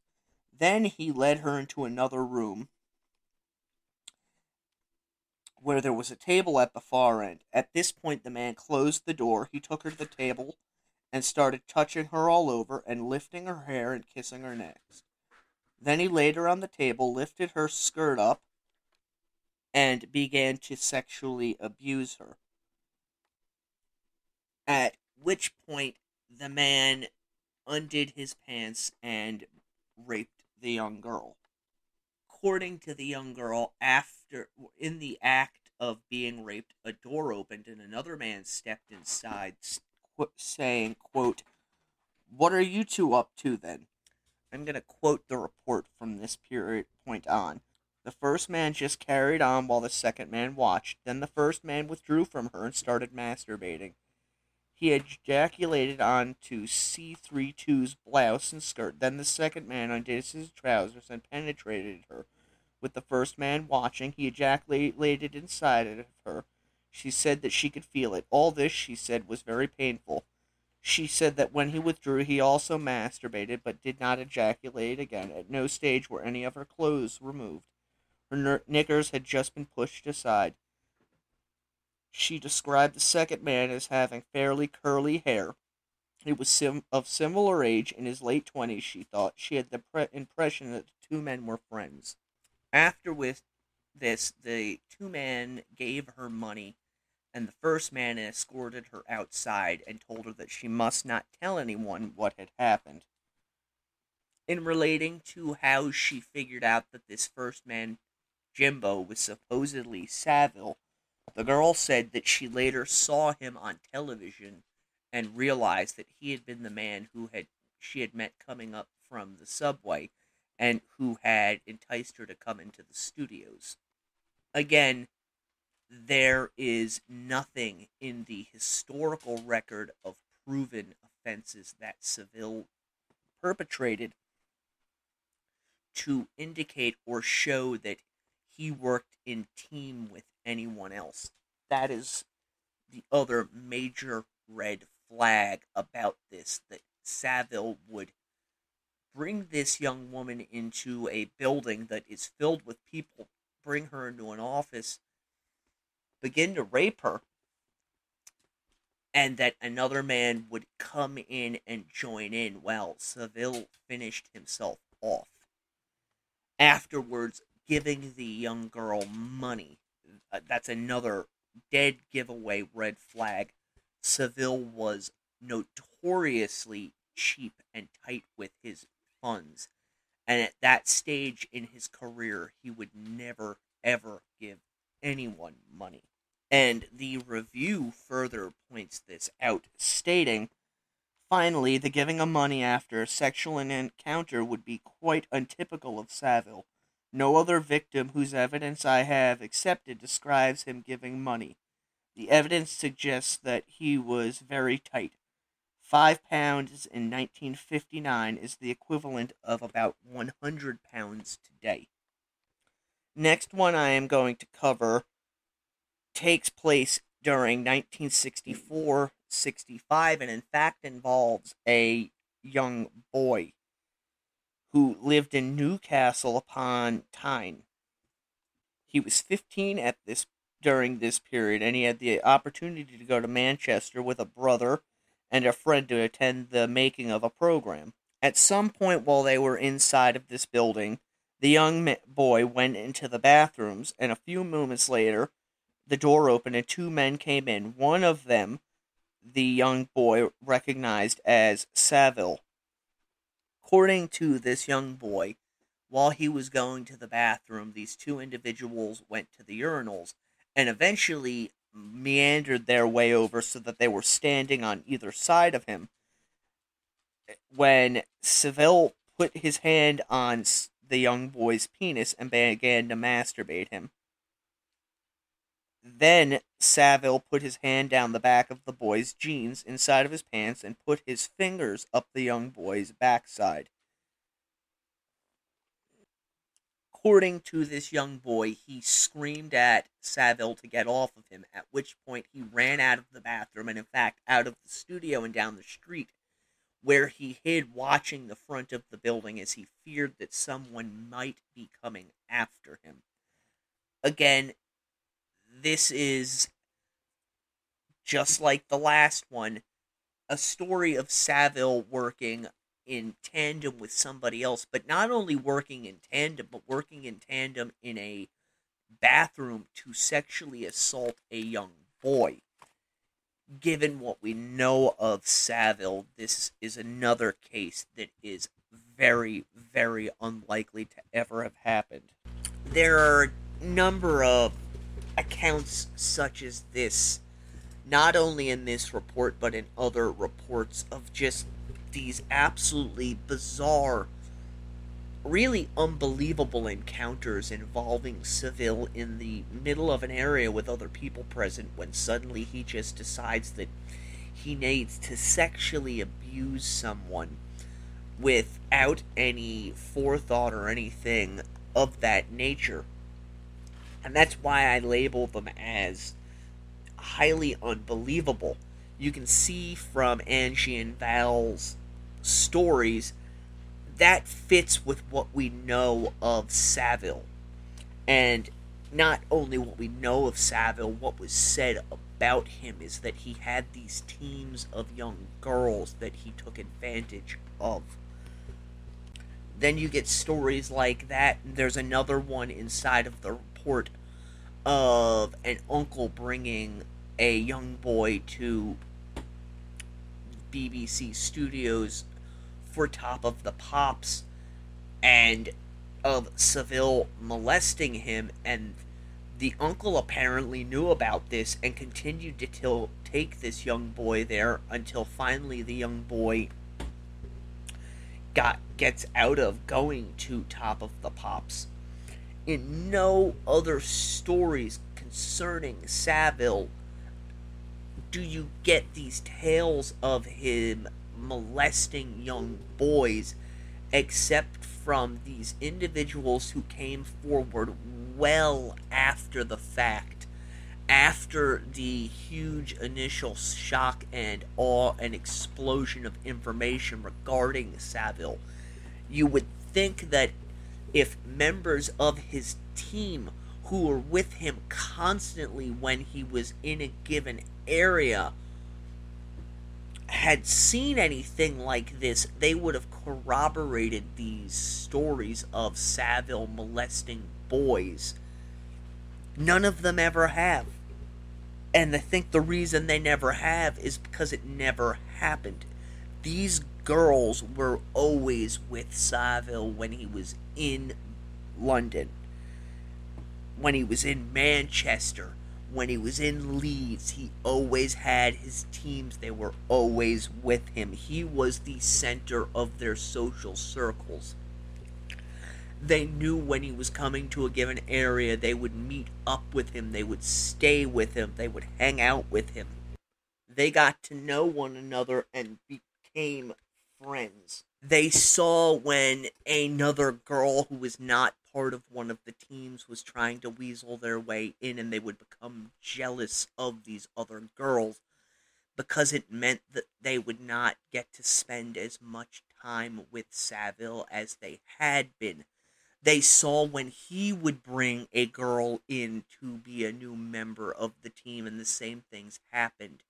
Then he led her into another room where there was a table at the far end. At this point, the man closed the door. He took her to the table and started touching her all over and lifting her hair and kissing her next. Then he laid her on the table, lifted her skirt up, and began to sexually abuse her. At which point, the man undid his pants and raped the young girl. According to the young girl, in the act of being raped, a door opened and another man stepped inside, saying, quote, "What are you two up to then?" I'm going to quote the report from this point on. The first man just carried on while the second man watched. Then the first man withdrew from her and started masturbating. He ejaculated onto C32's blouse and skirt. Then the second man undid his trousers and penetrated her. With the first man watching, he ejaculated inside of her. She said that she could feel it. All this, she said, was very painful. She said that when he withdrew, he also masturbated, but did not ejaculate again. At no stage were any of her clothes removed. Her knickers had just been pushed aside. She described the second man as having fairly curly hair. He was of similar age, in his late 20s, she thought. She had the impression that the two men were friends. After this, the two men gave her money, and the first man escorted her outside and told her that she must not tell anyone what had happened. In relating to how she figured out that this first man, Jimbo, was supposedly Savile, the girl said that she later saw him on television and realized that he had been the man she had met coming up from the subway and who had enticed her to come into the studios. Again, there is nothing in the historical record of proven offenses that Savile perpetrated to indicate or show that he worked in team with anyone else. That is the other major red flag about this, that Savile would bring this young woman into a building that is filled with people, bring her into an office, begin to rape her, and that another man would come in and join in while Savile finished himself off. Afterwards, giving the young girl money. That's another dead giveaway red flag. Savile was notoriously cheap and tight with his funds, and at that stage in his career, he would never, ever give anyone money. And the review further points this out, stating, finally, the giving of money after a sexual encounter would be quite untypical of Savile. No other victim whose evidence I have accepted describes him giving money. The evidence suggests that he was very tight. £5 in 1959 is the equivalent of about £100 today. Next one I am going to cover takes place during 1964-65 and in fact involves a young boy who lived in Newcastle upon Tyne. He was 15 during this period, and he had the opportunity to go to Manchester with a brother and a friend to attend the making of a program. At some point while they were inside of this building, the young boy went into the bathrooms, and a few moments later, the door opened and two men came in. One of them, the young boy, recognized as Savile. According to this young boy, while he was going to the bathroom, these two individuals went to the urinals and eventually meandered their way over so that they were standing on either side of him. When Savile put his hand on the young boy's penis and began to masturbate him. Then Savile put his hand down the back of the boy's jeans inside of his pants and put his fingers up the young boy's backside. According to this young boy, he screamed at Savile to get off of him, at which point he ran out of the bathroom and, in fact, out of the studio and down the street, where he hid watching the front of the building as he feared that someone might be coming after him. Again, this is, just like the last one, a story of Savile working in tandem with somebody else, but not only working in tandem, but working in tandem in a bathroom to sexually assault a young boy. Given what we know of Savile, this is another case that is very, very unlikely to ever have happened. There are a number of accounts such as this, not only in this report, but in other reports of just these absolutely bizarre, really unbelievable encounters involving Savile in the middle of an area with other people present when suddenly he just decides that he needs to sexually abuse someone without any forethought or anything of that nature. And that's why I label them as highly unbelievable. You can see from Angie and Val's stories that fits with what we know of Savile. And not only what we know of Savile, what was said about him is that he had these teams of young girls that he took advantage of. Then you get stories like that. There's another one inside of the report of an uncle bringing a young boy to BBC Studios for Top of the Pops, and of Savile molesting him, and the uncle apparently knew about this and continued to take this young boy there until finally the young boy gets out of going to Top of the Pops. In no other stories concerning Savile do you get these tales of him molesting young boys, except from these individuals who came forward well after the fact, after the huge initial shock and awe and explosion of information regarding Savile. You would think that if members of his team who were with him constantly when he was in a given area had seen anything like this, they would have corroborated these stories of Savile molesting boys. None of them ever have. And I think the reason they never have is because it never happened. These girls were always with Savile when he was in London, when he was in Manchester, when he was in Leeds. He always had his teams. They were always with him. He was the center of their social circles. They knew when he was coming to a given area, they would meet up with him. They would stay with him. They would hang out with him. They got to know one another and became friends. They saw when another girl who was not part of one of the teams was trying to weasel their way in, and they would become jealous of these other girls because it meant that they would not get to spend as much time with Savile as they had been. They saw when he would bring a girl in to be a new member of the team, and the same things happened.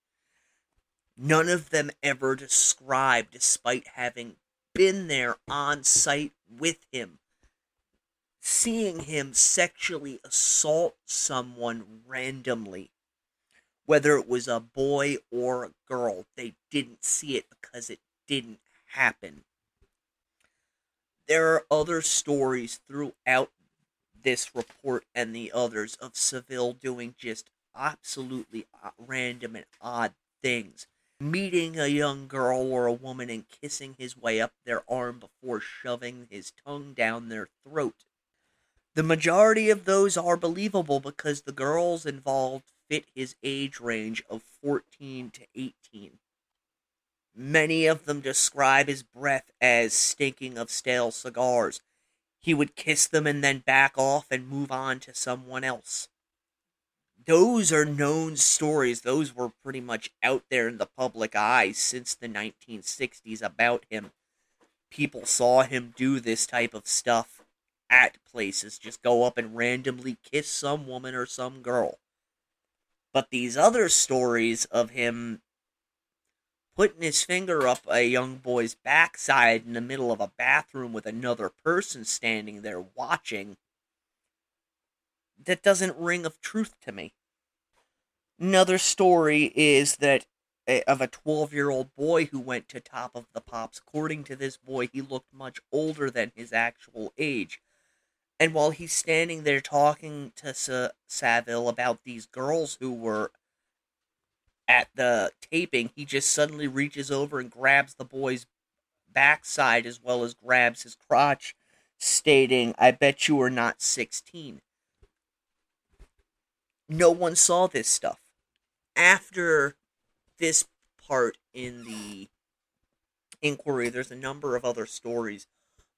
None of them ever described, despite having been there on site with him, seeing him sexually assault someone randomly. Whether it was a boy or a girl, they didn't see it because it didn't happen. There are other stories throughout this report and the others of Savile doing just absolutely random and odd things. Meeting a young girl or a woman and kissing his way up their arm before shoving his tongue down their throat. The majority of those are believable because the girls involved fit his age range of 14 to 18. Many of them describe his breath as stinking of stale cigars. He would kiss them and then back off and move on to someone else. Those are known stories. Those were pretty much out there in the public eye since the 1960s about him. People saw him do this type of stuff at places. Just go up and randomly kiss some woman or some girl. But these other stories of him putting his finger up a young boy's backside in the middle of a bathroom with another person standing there watching, that doesn't ring of truth to me. Another story is that of a 12-year-old boy who went to Top of the Pops. According to this boy, he looked much older than his actual age. And while he's standing there talking to Savile about these girls who were at the taping, he just suddenly reaches over and grabs the boy's backside as well as grabs his crotch, stating, "I bet you are not 16. No one saw this stuff. After this part in the inquiry, there's a number of other stories,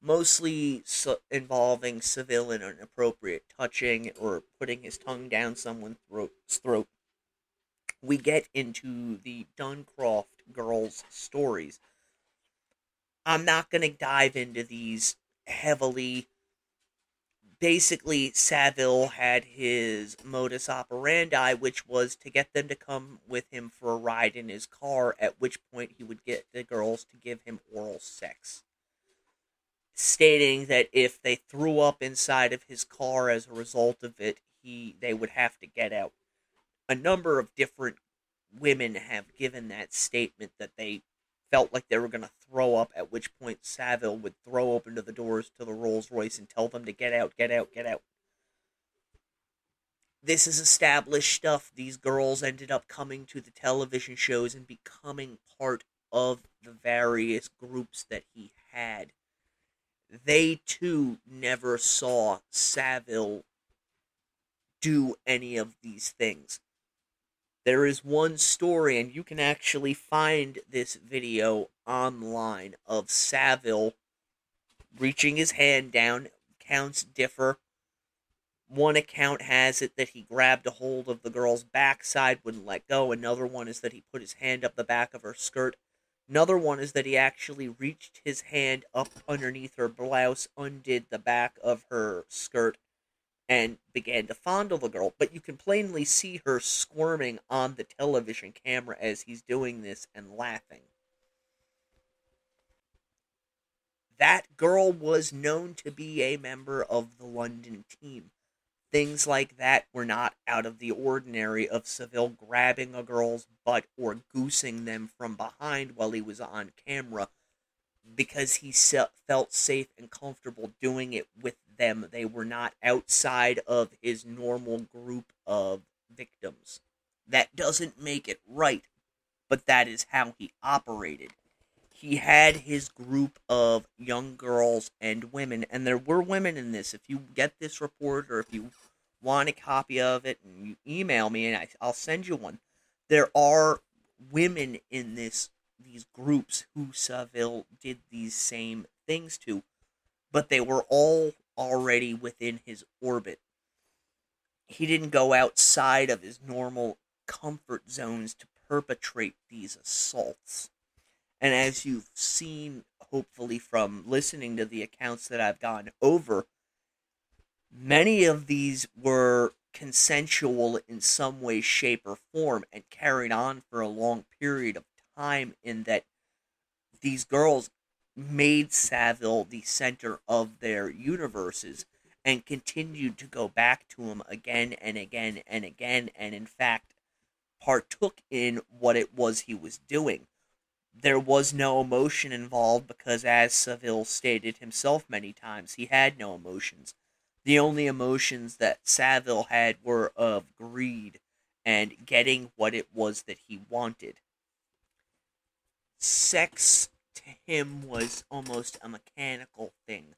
mostly involving Savile and inappropriate touching or putting his tongue down someone's throat. We get into the Duncroft girls' stories. I'm not going to dive into these heavily. Basically, Savile had his modus operandi, which was to get them to come with him for a ride in his car, at which point he would get the girls to give him oral sex, stating that if they threw up inside of his car as a result of it, they would have to get out. A number of different women have given that statement that they felt like they were going to throw up, at which point Savile would throw open the doors to the Rolls Royce and tell them to get out, get out, get out. This is established stuff. These girls ended up coming to the television shows and becoming part of the various groups that he had. They, too, never saw Savile do any of these things. There is one story, and you can actually find this video online, of Savile reaching his hand down. Accounts differ. One account has it that he grabbed a hold of the girl's backside, wouldn't let go. Another one is that he put his hand up the back of her skirt. Another one is that he actually reached his hand up underneath her blouse, undid the back of her skirt, and began to fondle the girl, but you can plainly see her squirming on the television camera as he's doing this and laughing. That girl was known to be a member of the London team. Things like that were not out of the ordinary of Savile grabbing a girl's butt or goosing them from behind while he was on camera, because he felt safe and comfortable doing it with them. They were not outside of his normal group of victims. That doesn't make it right, but that is how he operated. He had his group of young girls and women, and there were women in this. If you get this report, or if you want a copy of it, and you email me, and I'll send you one. There are women in these groups who Savile did these same things to, but they were all already within his orbit. He didn't go outside of his normal comfort zones to perpetrate these assaults. And as you've seen, hopefully, from listening to the accounts that I've gone over, many of these were consensual in some way, shape, or form, and carried on for a long period of time, in that these girls made Savile the center of their universes and continued to go back to him again and again and again, and in fact partook in what it was he was doing. There was no emotion involved because, as Savile stated himself many times, he had no emotions. The only emotions that Savile had were of greed and getting what it was that he wanted. Sex to him was almost a mechanical thing.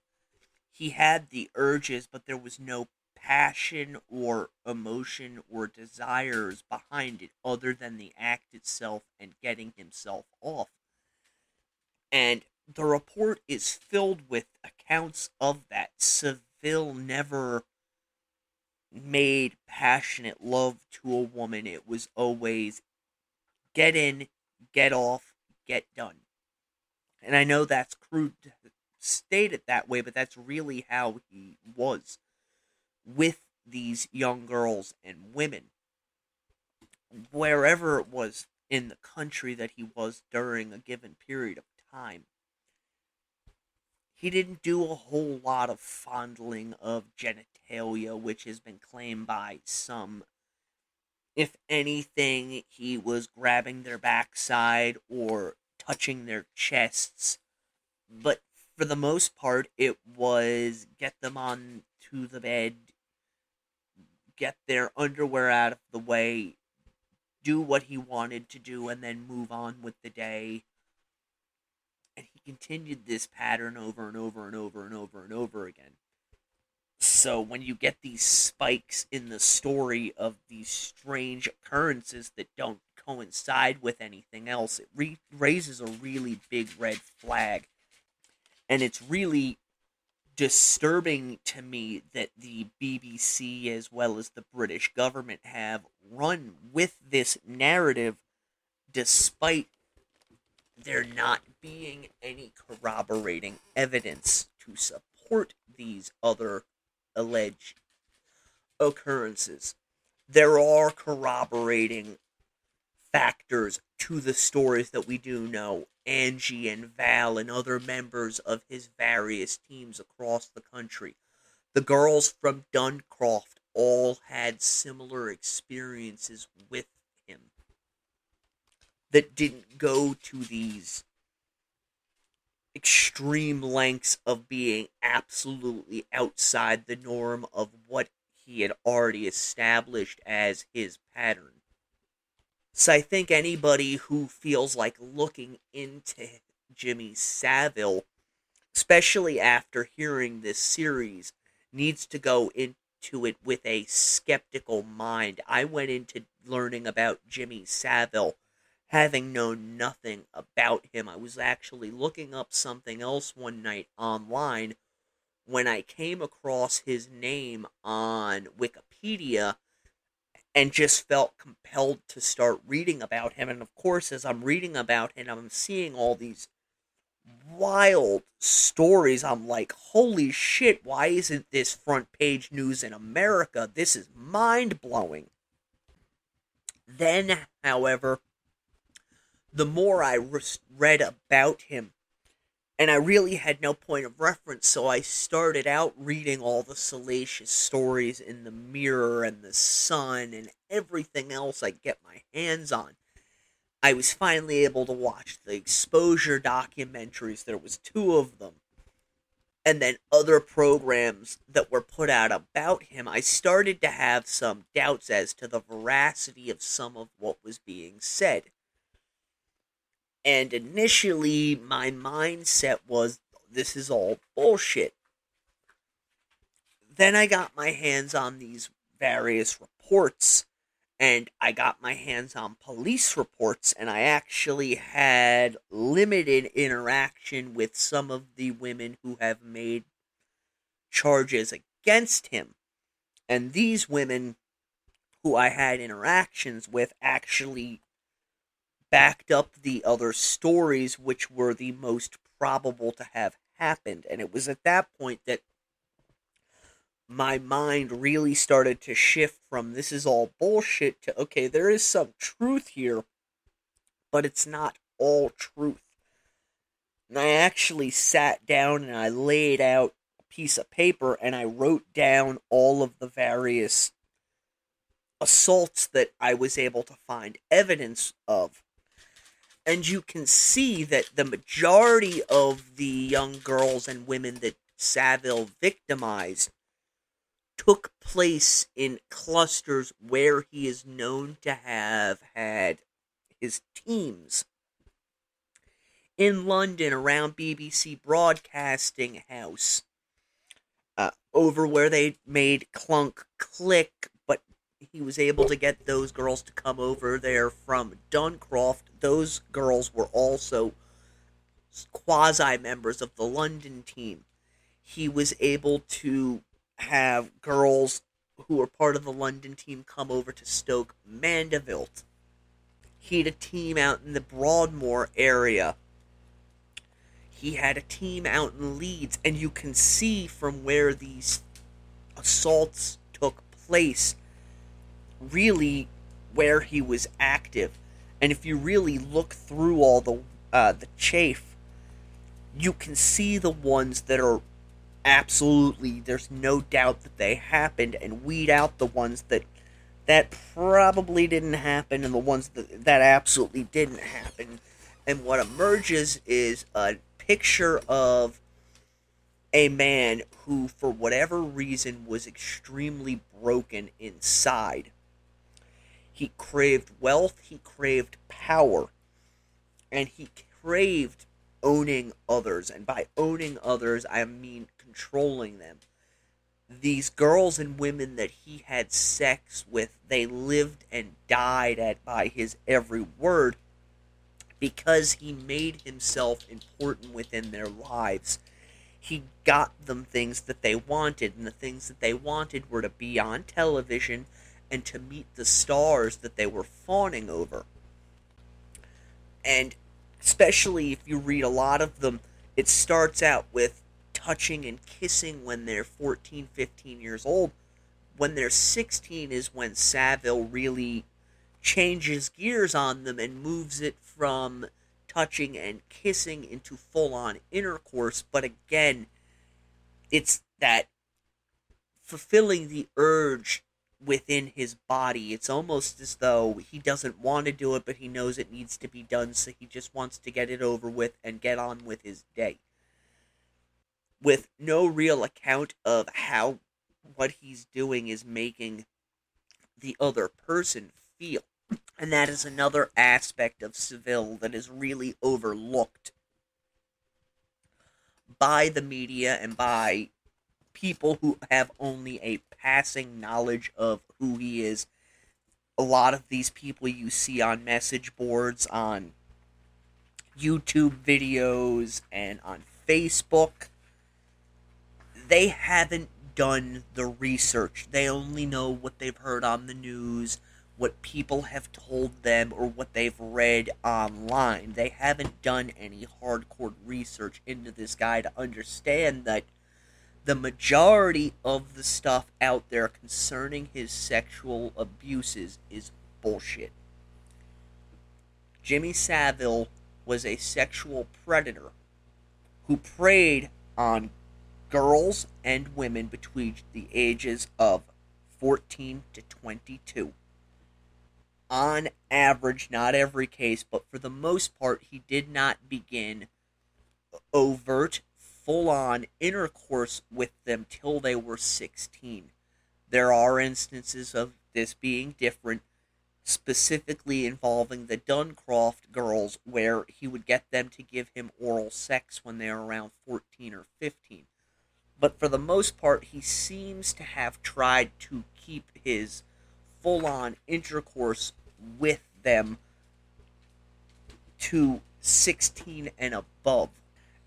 He had the urges, but there was no passion or emotion or desires behind it other than the act itself and getting himself off. And the report is filled with accounts of that. Savile never made passionate love to a woman. It was always get in, get off, get done. And I know that's crude to state it that way, but that's really how he was with these young girls and women, wherever it was in the country that he was during a given period of time. He didn't do a whole lot of fondling of genitalia, which has been claimed by some. If anything, he was grabbing their backside or touching their chests, but for the most part, it was get them on to the bed, get their underwear out of the way, do what he wanted to do, and then move on with the day. And he continued this pattern over and over and over and over and over again. So when you get these spikes in the story of these strange occurrences that don't coincide with anything else, it raises a really big red flag. And it's really disturbing to me that the BBC as well as the British government have run with this narrative despite there not being any corroborating evidence to support these other alleged occurrences. There are corroborating factors to the stories that we do know. Angie and Val and other members of his various teams across the country. The girls from Duncroft all had similar experiences with him that didn't go to these extreme lengths of being absolutely outside the norm of what he had already established as his pattern. So I think anybody who feels like looking into Jimmy Savile, especially after hearing this series, needs to go into it with a skeptical mind. I went into learning about Jimmy Savile having known nothing about him. I was actually looking up something else one night online when I came across his name on Wikipedia and just felt compelled to start reading about him. And of course, as I'm reading about him, I'm seeing all these wild stories. I'm like, holy shit, why isn't this front page news in America? This is mind-blowing. Then, however, the more I read about him, and I really had no point of reference, so I started out reading all the salacious stories in the Mirror and the Sun and everything else I get my hands on. I was finally able to watch the exposure documentaries. There was 2 of them. And then other programs that were put out about him. I started to have some doubts as to the veracity of some of what was being said. And initially, my mindset was, this is all bullshit. Then I got my hands on these various reports, and I got my hands on police reports, and I actually had limited interaction with some of the women who have made charges against him. And these women who I had interactions with actually backed up the other stories which were the most probable to have happened. And it was at that point that my mind really started to shift from this is all bullshit to, okay, there is some truth here, but it's not all truth. And I actually sat down and I laid out a piece of paper and I wrote down all of the various assaults that I was able to find evidence of. And you can see that the majority of the young girls and women that Savile victimized took place in clusters where he is known to have had his teams. In London, around BBC Broadcasting House, over where they made Clunk Click, but he was able to get those girls to come over there from Duncroft. Those girls were also quasi-members of the London team. He was able to have girls who were part of the London team come over to Stoke Mandeville. He had a team out in the Broadmoor area. He had a team out in Leeds, and you can see from where these assaults took place really where he was active. And if you really look through all the chafe, you can see the ones that are absolutely, there's no doubt that they happened, and weed out the ones that probably didn't happen and the ones that absolutely didn't happen. And what emerges is a picture of a man who, for whatever reason, was extremely broken inside. He craved wealth, he craved power, and he craved owning others. And by owning others, I mean controlling them. These girls and women that he had sex with, they lived and died by his every word because he made himself important within their lives. He got them things that they wanted, and the things that they wanted were to be on television and to meet the stars that they were fawning over. And especially if you read a lot of them, it starts out with touching and kissing when they're 14, 15 years old. When they're 16 is when Savile really changes gears on them and moves it from touching and kissing into full-on intercourse. But again, it's that fulfilling the urge within his body. It's almost as though he doesn't want to do it, but he knows it needs to be done, so he just wants to get it over with and get on with his day. With no real account of how what he's doing is making the other person feel. And that is another aspect of Savile that is really overlooked by the media and by people who have only a passing knowledge of who he is. A lot of these people you see on message boards, on YouTube videos, and on Facebook, they haven't done the research. They only know what they've heard on the news, what people have told them or what they've read online. They haven't done any hardcore research into this guy to understand that the majority of the stuff out there concerning his sexual abuses is bullshit. Jimmy Savile was a sexual predator who preyed on girls and women between the ages of 14 to 22. On average, not every case, but for the most part, he did not begin overt, full-on intercourse with them till they were 16. There are instances of this being different, specifically involving the Duncroft girls, where he would get them to give him oral sex when they were around 14 or 15. But for the most part, he seems to have tried to keep his full-on intercourse with them to 16 and above.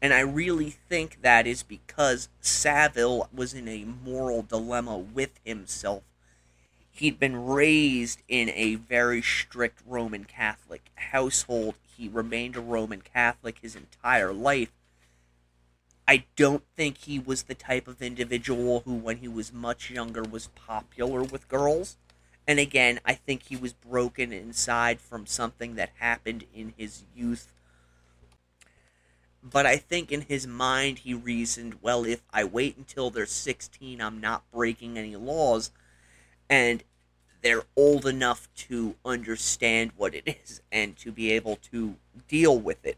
And I really think that is because Savile was in a moral dilemma with himself. He'd been raised in a very strict Roman Catholic household. He remained a Roman Catholic his entire life. I don't think he was the type of individual who, when he was much younger, was popular with girls. And again, I think he was broken inside from something that happened in his youth. But I think in his mind he reasoned, well, if I wait until they're 16, I'm not breaking any laws, and they're old enough to understand what it is and to be able to deal with it.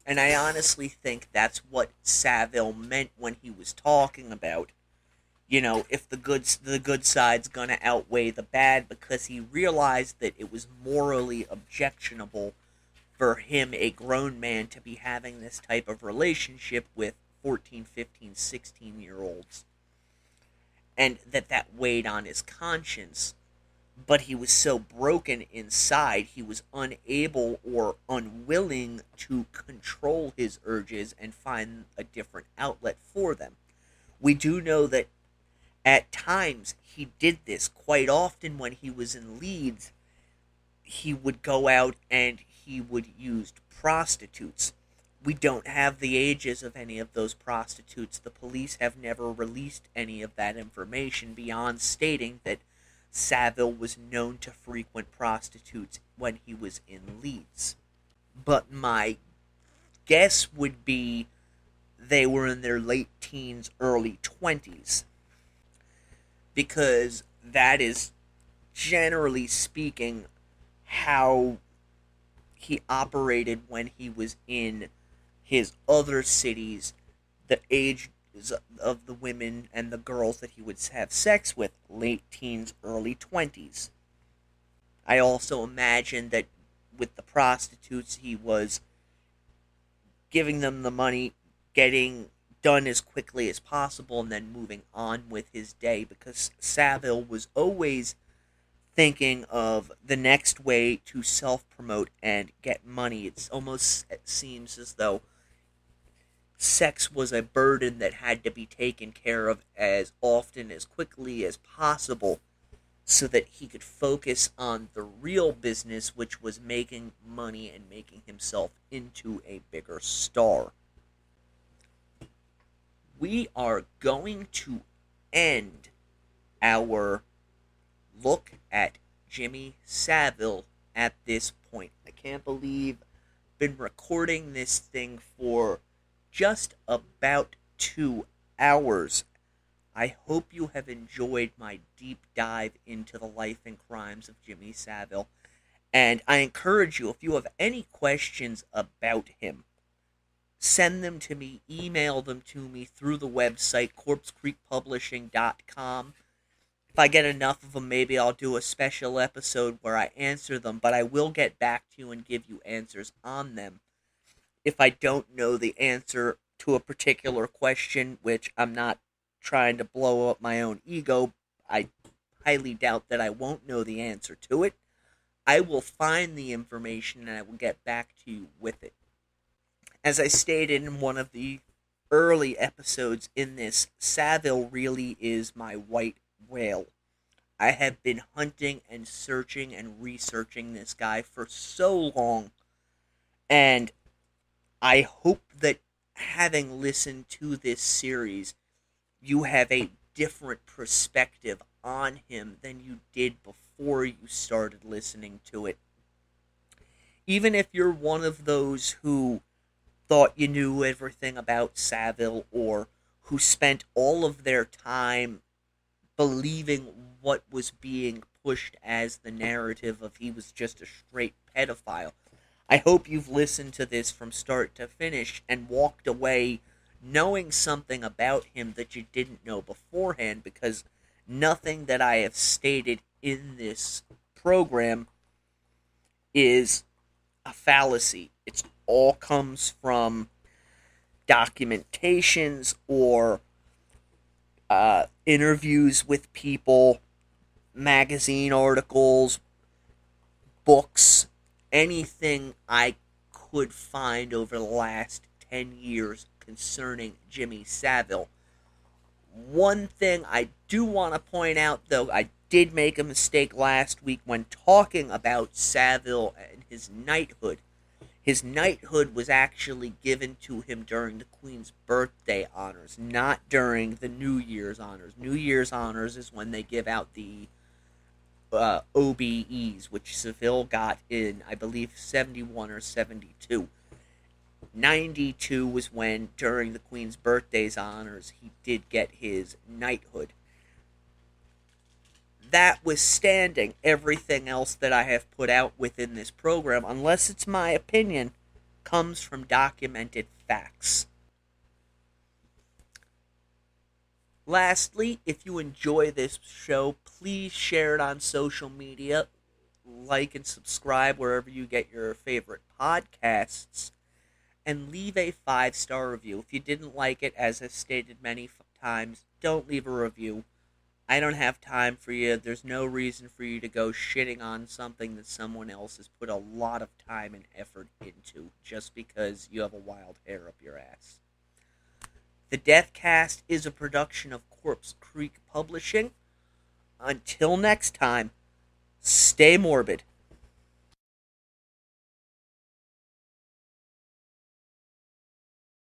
And I honestly think that's what Savile meant when he was talking about, you know, if the good side's gonna outweigh the bad, because he realized that it was morally objectionable for him, a grown man, to be having this type of relationship with 14, 15, 16-year-olds. And that weighed on his conscience. But he was so broken inside, he was unable or unwilling to control his urges and find a different outlet for them. We do know that at times he did this. Quite often when he was in Leeds, he would go out and he would use prostitutes. We don't have the ages of any of those prostitutes. The police have never released any of that information beyond stating that Savile was known to frequent prostitutes when he was in Leeds. But my guess would be they were in their late teens, early 20s. Because that is, generally speaking, how he operated when he was in his other cities. The age of the women and the girls that he would have sex with, late teens, early 20s. I also imagine that with the prostitutes, he was giving them the money, getting done as quickly as possible, and then moving on with his day, because Savile was always thinking of the next way to self-promote and get money. It seems as though sex was a burden that had to be taken care of as often, as quickly as possible, so that he could focus on the real business, which was making money and making himself into a bigger star. We are going to end our look at Jimmy Savile at this point. I can't believe I've been recording this thing for just about 2 hours. I hope you have enjoyed my deep dive into the life and crimes of Jimmy Savile. And I encourage you, if you have any questions about him, send them to me, email them to me through the website, corpsecreekpublishing.com. If I get enough of them, maybe I'll do a special episode where I answer them, but I will get back to you and give you answers on them. If I don't know the answer to a particular question, which I'm not trying to blow up my own ego, I highly doubt that I won't know the answer to it, I will find the information and I will get back to you with it. As I stated in one of the early episodes in this, Savile really is my white whale. I have been hunting and searching and researching this guy for so long, and I hope that having listened to this series, you have a different perspective on him than you did before you started listening to it. Even if you're one of those who thought you knew everything about Savile, or who spent all of their time believing what was being pushed as the narrative of he was just a straight pedophile, I hope you've listened to this from start to finish and walked away knowing something about him that you didn't know beforehand, because nothing that I have stated in this program is a fallacy. It all comes from documentations or interviews with people, magazine articles, books, anything I could find over the last 10 years concerning Jimmy Savile. One thing I do want to point out, though, I did make a mistake last week when talking about Savile and his knighthood. His knighthood was actually given to him during the Queen's birthday honors, not during the New Year's honors. New Year's honors is when they give out the OBEs, which Savile got in, I believe, 71 or 72. 92 was when, during the Queen's birthday's honors, he did get his knighthood. That withstanding everything else that I have put out within this program, unless it's my opinion, comes from documented facts. Lastly, if you enjoy this show, please share it on social media, like and subscribe wherever you get your favorite podcasts, and leave a 5-star review. If you didn't like it, as I've stated many times, don't leave a review. I don't have time for you. There's no reason for you to go shitting on something that someone else has put a lot of time and effort into just because you have a wild hair up your ass. The Deathcast is a production of Corpse Creek Publishing. Until next time, stay morbid.